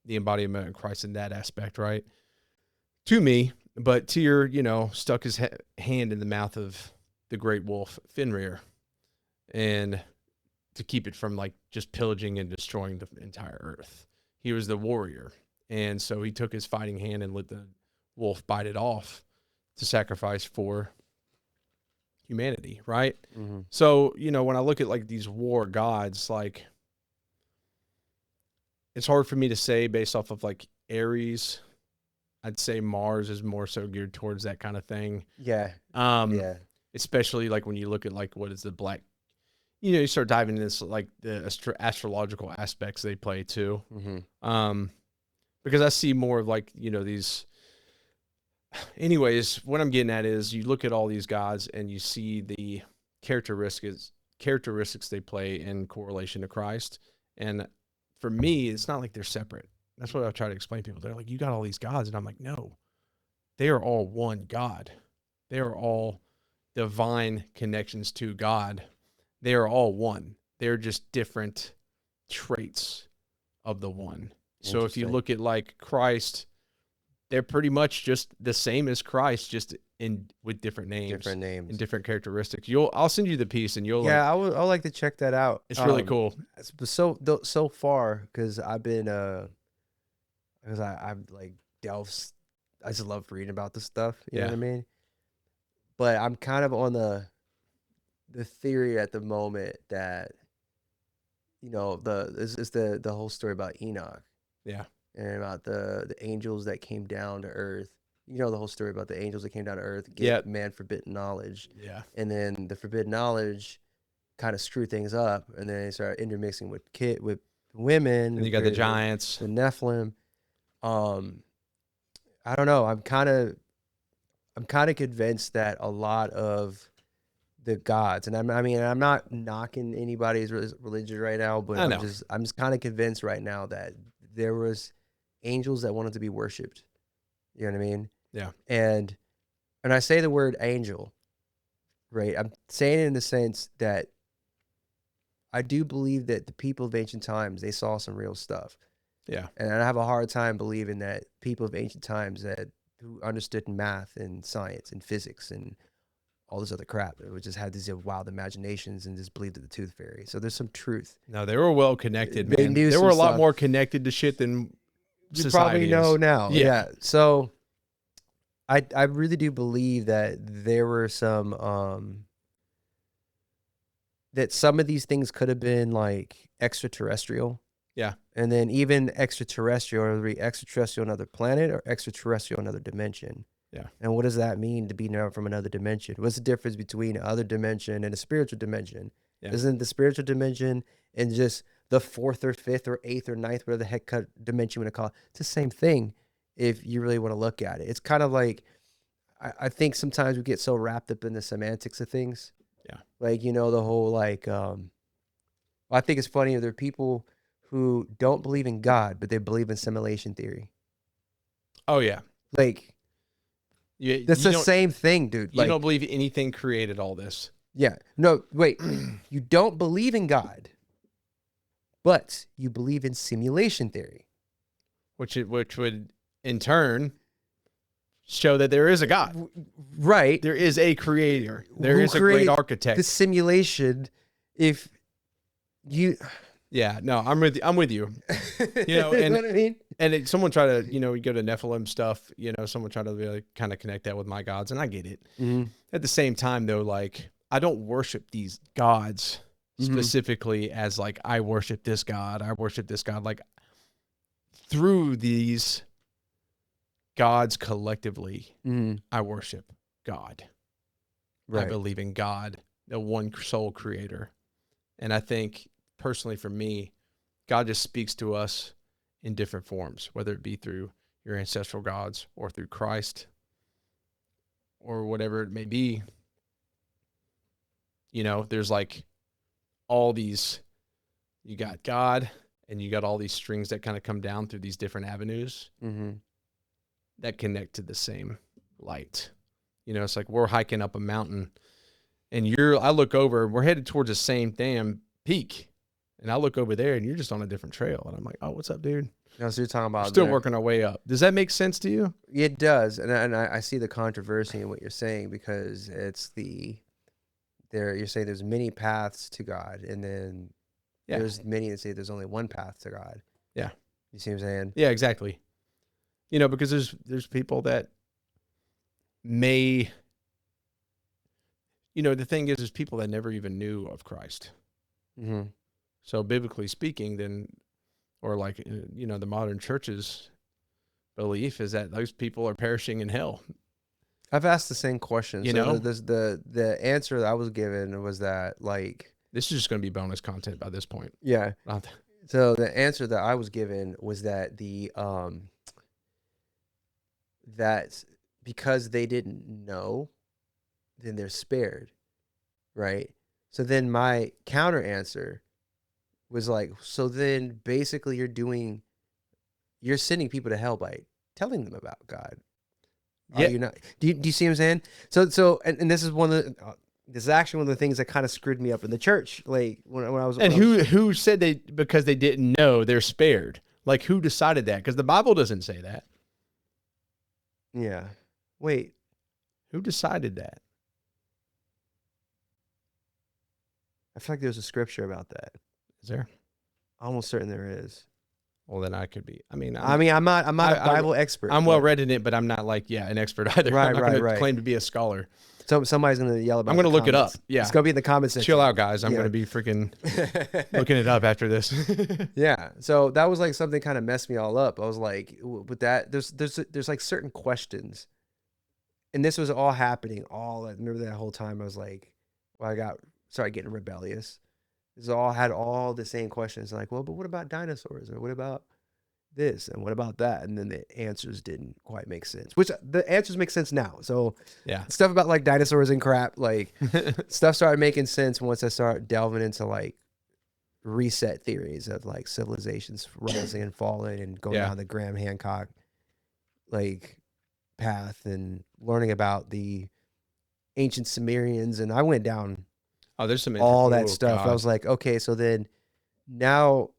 S2: the embodiment of Christ in that aspect, right? To me, but Tyr, stuck his hand in the mouth of the great wolf Fenrir, and to keep it from like just pillaging and destroying the entire earth. He was the warrior. And so he took his fighting hand and let the wolf bite it off to sacrifice for humanity, right?
S1: Mm-hmm.
S2: So, when I look at like these war gods, like it's hard for me to say based off of like Aries. I'd say Mars is more so geared towards that kind of thing.
S1: Yeah.
S2: Um,
S1: Yeah.
S2: Especially like when you look at like what is the black, you start diving into this, like the astrological aspects they play too.
S1: Mm-hmm.
S2: Because I see more of like, these. Anyways, what I'm getting at is you look at all these gods and you see the characteristics they play in correlation to Christ. And for me, it's not like they're separate. That's what I try to explain to people. They're like, you got all these gods. And I'm like, no, they are all one God. They are all divine connections to God. They are all one. They're just different traits of the one. So if you
S1: Interesting.
S2: look at like Christ, they're pretty much just the same as Christ, just with different names,
S1: Different names.
S2: and different characteristics. I'll send you the piece, and you'll
S1: Yeah, I would like to check that out.
S2: it's really cool.
S1: So far, because I've been because I've like delved. I just love reading about this stuff. You know
S2: Yeah.
S1: what I mean? But I'm kind of on the theory at the moment that it's the whole story about Enoch.
S2: Yeah.
S1: And about the angels that came down to earth. You know the whole story about the angels that came down to earth,
S2: Yeah.
S1: get man forbidden knowledge.
S2: Yeah.
S1: And then the forbidden knowledge kind of screw things up, and then they start intermixing with women.
S2: And you got the
S1: created
S2: giants.
S1: the Nephilim. I don't know. I'm kind of convinced that a lot of the gods, and I'm not knocking anybody's religion right now, but
S2: I know.
S1: I'm just kind of convinced right now that there was angels that wanted to be worshipped. You know what I mean?
S2: Yeah.
S1: And I say the word angel, right? I'm saying it in the sense that I do believe that the people of ancient times, they saw some real stuff.
S2: Yeah.
S1: And I have a hard time believing that people of ancient times who understood math and science and physics and all this other crap. It just had these wild imaginations and just believed in the tooth fairy. So there's some truth.
S2: No, they were well connected,
S1: They
S2: man.
S1: knew
S2: They
S1: some
S2: were a lot
S1: stuff.
S2: more connected to shit than
S1: You
S2: society
S1: probably know
S2: is.
S1: now.
S2: Yeah.
S1: Yeah. So I really do believe that there were some that some of these things could have been like extraterrestrial.
S2: Yeah.
S1: And then even extraterrestrial, or be extraterrestrial on another planet or extraterrestrial another dimension.
S2: Yeah.
S1: And what does that mean to be now from another dimension? What's the difference between another dimension and a spiritual dimension?
S2: Yeah.
S1: Isn't the spiritual dimension and just the fourth or fifth or eighth or ninth, whatever the heck dimension you want to call it? It's the same thing if you really want to look at it. It's kind of like, I think sometimes we get so wrapped up in the semantics of things.
S2: Yeah.
S1: Like, the whole like, I think it's funny. There are people who don't believe in God, but they believe in simulation theory.
S2: Oh, yeah.
S1: Like, that's the same thing, dude.
S2: You don't believe anything created all this.
S1: Yeah. No, wait. You don't believe in God, but you believe in simulation theory.
S2: Which would, in turn, show that there is a God.
S1: Right.
S2: There is a creator. There
S1: Who
S2: is a great
S1: created
S2: architect.
S1: The simulation, if you...
S2: Yeah, no, I'm with you. You know,
S1: you know what I mean?
S2: And someone try to, you go to Nephilim stuff, someone try to really kind of connect that with my gods, and I get it.
S1: Mm-hmm.
S2: At the same time, though, like, I don't worship these gods specifically as like, I worship this God, like, through these gods collectively, I worship God. Right. I believe in God, the one sole creator. And I think, personally for me, God just speaks to us in different forms, whether it be through your ancestral gods or through Christ or whatever it may be. There's like all these, you got God and you got all these strings that kind of come down through these different avenues that connect to the same light. It's like we're hiking up a mountain and I look over, we're headed towards the same damn peak. And I look over there and you're just on a different trail. And I'm like, oh, what's up, dude?
S1: No, so you're talking about...
S2: Still working our way up. Does that make sense to you?
S1: It does. And I see the controversy in what you're saying, because it's you're saying there's many paths to God. And then there's many that say there's only one path to God.
S2: Yeah.
S1: You see what I'm saying?
S2: Yeah, exactly. Because there's people that may... the thing is people that never even knew of Christ.
S1: Mm-hmm.
S2: So biblically speaking, then, or like, the modern church's belief is that those people are perishing in hell.
S1: I've asked the same question.
S2: So
S1: the answer that I was given was that, like...
S2: This is just going to be bonus content by this point.
S1: Yeah. So the answer that I was given was that that because they didn't know, then they're spared, right? So then my counter answer was like, so then basically you're sending people to hell by telling them about God.
S2: Yeah.
S1: You're not, do you see what I'm saying? So and this is this is actually one of the things that kind of screwed me up in the church. Like when I was... And
S2: who said because they didn't know, they're spared? Like, who decided that? Because the Bible doesn't say that.
S1: Yeah. Wait.
S2: Who decided that?
S1: I feel like there's a scripture about that.
S2: Is there?
S1: I'm almost certain there is.
S2: Well, then I could be. I'm
S1: not a Bible expert.
S2: I'm well read in it, but I'm not like an expert either.
S1: Right,
S2: I'm not
S1: right.
S2: Claim to be a scholar.
S1: So somebody's gonna yell about.
S2: I'm gonna look it up. Yeah,
S1: it's gonna be in the comments section.
S2: Chill out, guys. I'm gonna be freaking looking it up after this.
S1: Yeah. So that was like something kind of messed me all up. I was like, with that, there's like certain questions, and this was all happening. I remember that whole time. I was like, well, I started getting rebellious. This all had all the same questions. Like, well, but what about dinosaurs? Or what about this? And what about that? And then the answers didn't quite make sense, which the answers make sense now. So
S2: yeah,
S1: stuff about like dinosaurs and crap, like stuff started making sense once I started delving into like reset theories of like civilizations rising and falling and going down the Graham Hancock like path and learning about the ancient Sumerians. And I went down
S2: there's some
S1: all that stuff. God. I was like, okay, so then now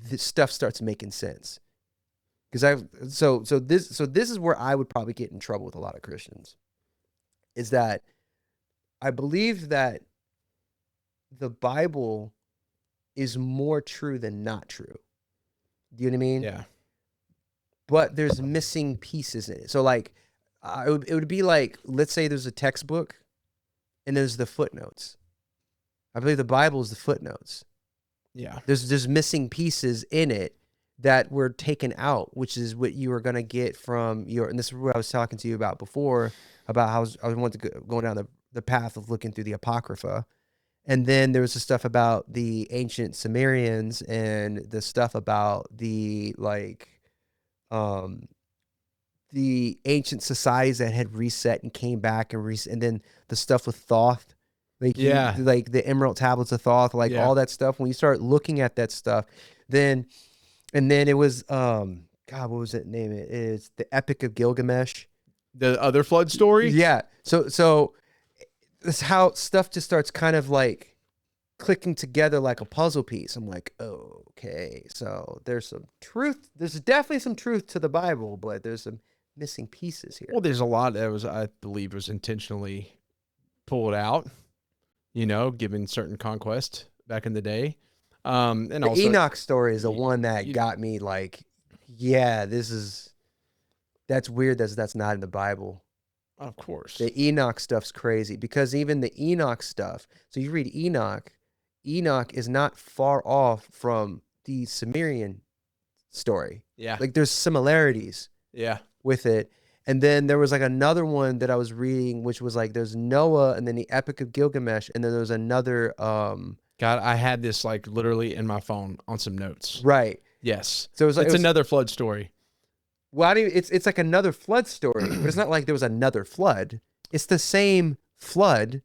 S1: this stuff starts making sense. Because this is where I would probably get in trouble with a lot of Christians, is that I believe that the Bible is more true than not true. Do you know what I mean?
S2: Yeah.
S1: But there's missing pieces in it. So like, it would be like, let's say there's a textbook and there's the footnotes. I believe the Bible is the footnotes.
S2: Yeah.
S1: There's missing pieces in it that were taken out, which is what you were going to get from your, and this is what I was talking to you about before, about how I wanted to go down the path of looking through the Apocrypha. And then there was the stuff about the ancient Sumerians and the stuff about the the ancient societies that had reset and came back and then the stuff with Thoth, like
S2: Yeah.
S1: like the Emerald Tablets of Thoth, like
S2: Yeah.
S1: all that stuff. When you start looking at that stuff, then it was God, what was it name? It is the Epic of Gilgamesh.
S2: The other flood story?
S1: Yeah. So that's how stuff just starts kind of like clicking together like a puzzle piece. I'm like, oh, okay, so there's some truth. There's definitely some truth to the Bible, but there's some missing pieces here.
S2: Well, there's a lot that was, I believe, was intentionally pulled out, you know, given certain conquest back in the day. And
S1: the
S2: also
S1: Enoch story is the one that
S2: you-
S1: got me like, yeah, that's weird. That's not in the Bible.
S2: of course.
S1: The Enoch stuff's crazy because even the Enoch stuff. So you read Enoch is not far off from the Sumerian story.
S2: Yeah.
S1: Like there's similarities
S2: Yeah.
S1: with it. And then there was like another one that I was reading, which was like there's Noah and then the Epic of Gilgamesh. And then there was another,
S2: God, I had this like literally in my phone on some notes.
S1: right.
S2: Yes.
S1: So it was
S2: another flood story.
S1: Well, it's like another flood story, but it's not like there was another flood. It's the same flood.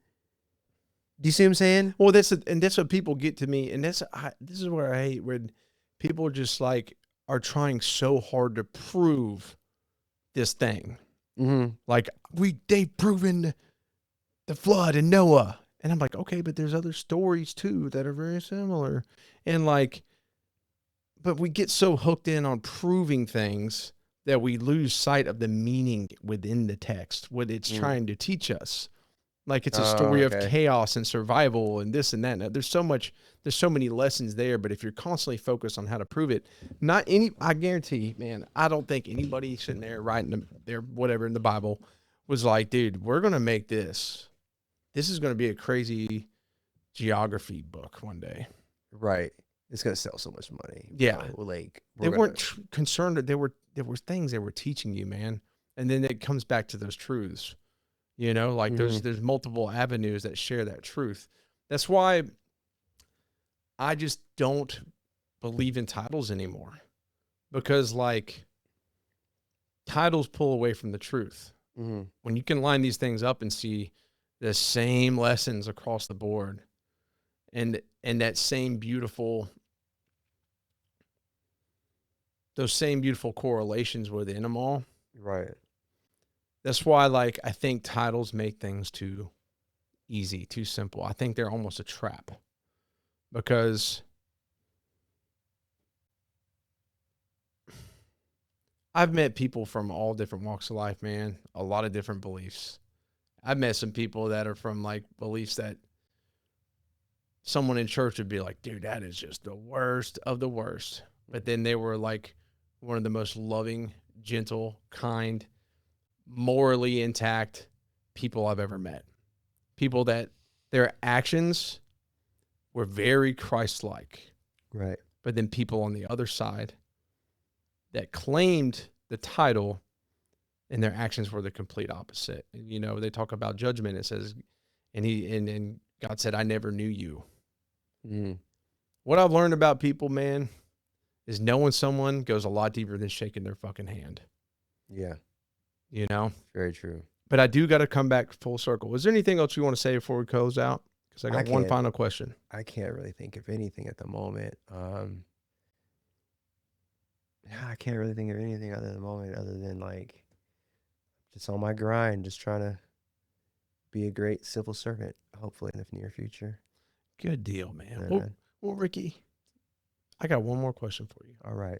S1: Do you see what I'm saying?
S2: Well, that's what people get to me, and this is where I hate when people just like are trying so hard to prove this thing.
S1: Mm-hmm.
S2: Like they've proven the flood and Noah, and I'm like, okay, but there's other stories too that are very similar, and like, but we get so hooked in on proving things that we lose sight of the meaning within the text, what it's trying to teach us. Like it's a story of chaos and survival and this and that. And there's so many lessons there, but if you're constantly focused on how to prove it, I guarantee, man, I don't think anybody sitting there writing their whatever in the Bible was like, dude, we're going to make this. This is going to be a crazy geography book one day.
S1: Right. It's going to sell so much money.
S2: Yeah.
S1: Like
S2: they weren't concerned that there were things they were teaching you, man. And then it comes back to those truths. You know, like there's multiple avenues that share that truth. That's why I just don't believe in titles anymore, because like titles pull away from the truth.
S1: Mm-hmm.
S2: When you can line these things up and see the same lessons across the board and that same beautiful, those same beautiful correlations within them all.
S1: Right.
S2: That's why, like, I think titles make things too easy, too simple. I think they're almost a trap, because I've met people from all different walks of life, man, a lot of different beliefs. I've met some people that are from like beliefs that someone in church would be like, dude, that is just the worst of the worst. But then they were like one of the most loving, gentle, kind, morally intact people I've ever met. People that their actions were very Christ-like.
S1: Right.
S2: But then people on the other side that claimed the title and their actions were the complete opposite. You know, they talk about judgment. It says, and God said, I never knew you.
S1: Mm.
S2: What I've learned about people, man, is knowing someone goes a lot deeper than shaking their fucking hand.
S1: Yeah.
S2: You know?
S1: Very true.
S2: But I do got to come back full circle. Is there anything else you want to say before we close out? Because I got one final question.
S1: I can't really think of anything at the moment. I can't really think of anything other than like just on my grind, just trying to be a great civil servant, hopefully in the near future.
S2: Good deal, man.
S1: Yeah,
S2: well, Ricky, I got one more question for you.
S1: all right.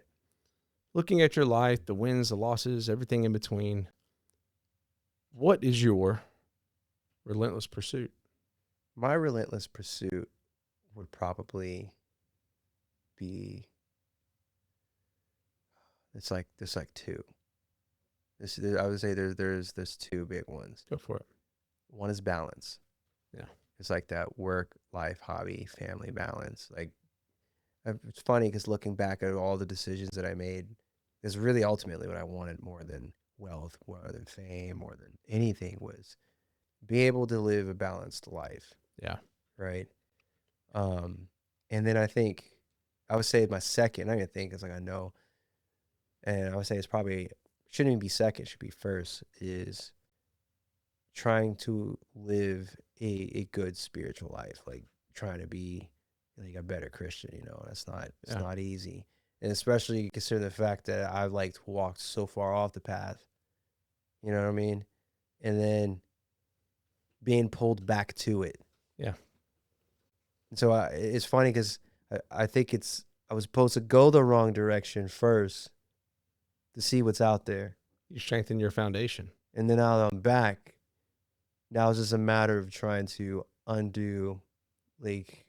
S2: Looking at your life, the wins, the losses, everything in between, what is your relentless pursuit?
S1: My relentless pursuit would probably be, there's like two. I would say there's two big ones.
S2: Go for it.
S1: One is balance.
S2: Yeah.
S1: It's like that work, life, hobby, family balance. Like, it's funny because looking back at all the decisions that I made is really ultimately what I wanted more than wealth, more than fame, more than anything, was be able to live a balanced life.
S2: Yeah.
S1: Right. And then I think I would say my second, I didn't think, it's like I know, and I would say it's probably shouldn't even be second, should be first, is trying to live a good spiritual life, like trying to be like a better Christian, it's not easy. And especially considering the fact that I've like walked so far off the path, you know what I mean? And then being pulled back to it.
S2: Yeah.
S1: And so it's funny because I think I was supposed to go the wrong direction first to see what's out there.
S2: You strengthen your foundation.
S1: And then now that I'm back, now it's just a matter of trying to undo like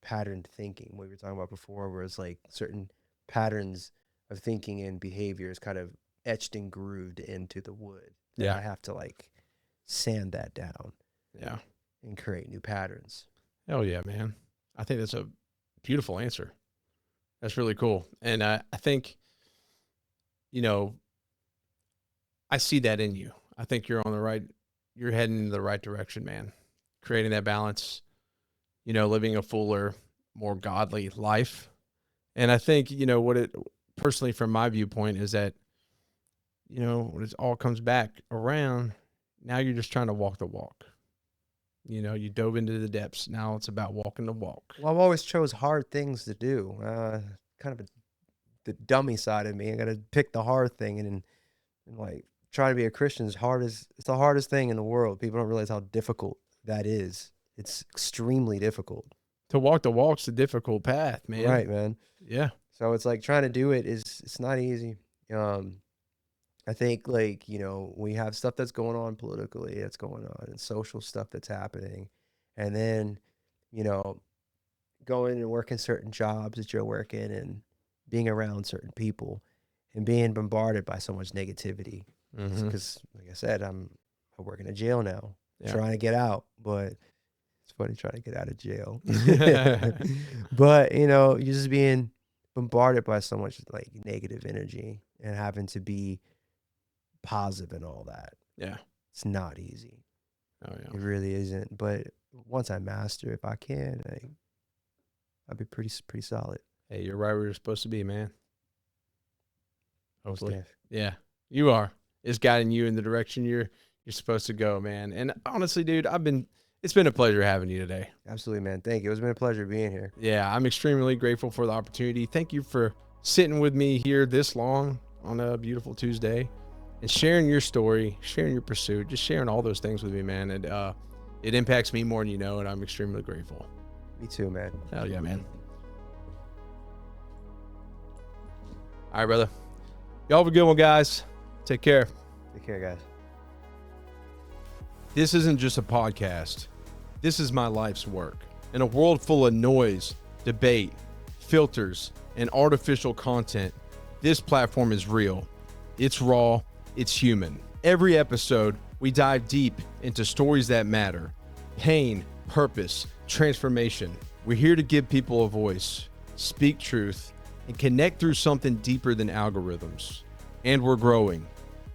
S1: patterned thinking, what we were talking about before, where it's like certain patterns of thinking and behavior is kind of etched and grooved into the wood.
S2: Yeah.
S1: And I have to like sand that down.
S2: Yeah.
S1: And create new patterns.
S2: Oh yeah, man. I think that's a beautiful answer. That's really cool. And I think, I see that in you. I think you're heading in the right direction, man. Creating that balance, living a fuller, more godly life. And I think, what it personally from my viewpoint is that, when it all comes back around, now you're just trying to walk the walk. You dove into the depths. Now it's about walking the walk.
S1: Well, I've always chose hard things to do. Kind of the dummy side of me. I got to pick the hard thing, and like trying to be a Christian is it's the hardest thing in the world. People don't realize how difficult that is. It's extremely difficult.
S2: To walk the walk's a difficult path, man.
S1: Right, man.
S2: Yeah.
S1: So it's like trying to do it's not easy. I think like, we have stuff that's going on politically, that's going on, and social stuff that's happening. And then, going and working certain jobs that you're working and being around certain people and being bombarded by so much negativity. Because like I said, I work in a jail now, trying to get out, but it's funny trying to get out of jail. But, you're just being bombarded by so much like negative energy and having to be positive and all that.
S2: Yeah.
S1: It's not easy.
S2: Oh yeah.
S1: It really isn't. But once I master, if I can, I'll be pretty solid.
S2: Hey, you're right where you're supposed to be, man. Hopefully.
S1: Steph.
S2: Yeah, you are. It's guiding you in the direction you're supposed to go, man. And honestly, dude, it's been a pleasure having you today.
S1: Absolutely, man. Thank you. It's been a pleasure being here.
S2: Yeah, I'm extremely grateful for the opportunity. Thank you for sitting with me here this long on a beautiful Tuesday and sharing your story, sharing your pursuit, just sharing all those things with me, man. And it impacts me more than you know, and I'm extremely grateful.
S1: Me too, man.
S2: Hell yeah, man. All right, brother. Y'all have a good one, guys. Take care.
S1: Take care, guys.
S2: This isn't just a podcast. This is my life's work. In a world full of noise, debate, filters, and artificial content, this platform is real. It's raw. It's human. Every episode, we dive deep into stories that matter. Pain, purpose, transformation. We're here to give people a voice, speak truth, and connect through something deeper than algorithms. And we're growing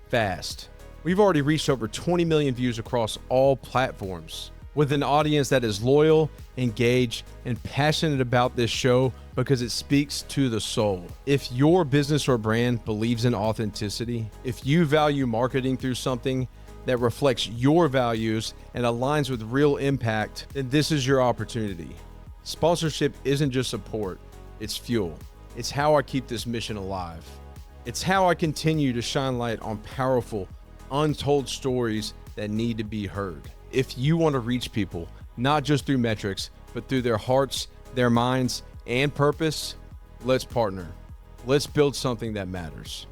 S2: fast. We've already reached over 20 million views across all platforms, with an audience that is loyal, engaged, and passionate about this show because it speaks to the soul. If your business or brand believes in authenticity, if you value marketing through something that reflects your values and aligns with real impact, then this is your opportunity. Sponsorship isn't just support, it's fuel. It's how I keep this mission alive. It's how I continue to shine light on powerful, untold stories that need to be heard. If you want to reach people, not just through metrics, but through their hearts, their minds, and purpose, let's partner. Let's build something that matters.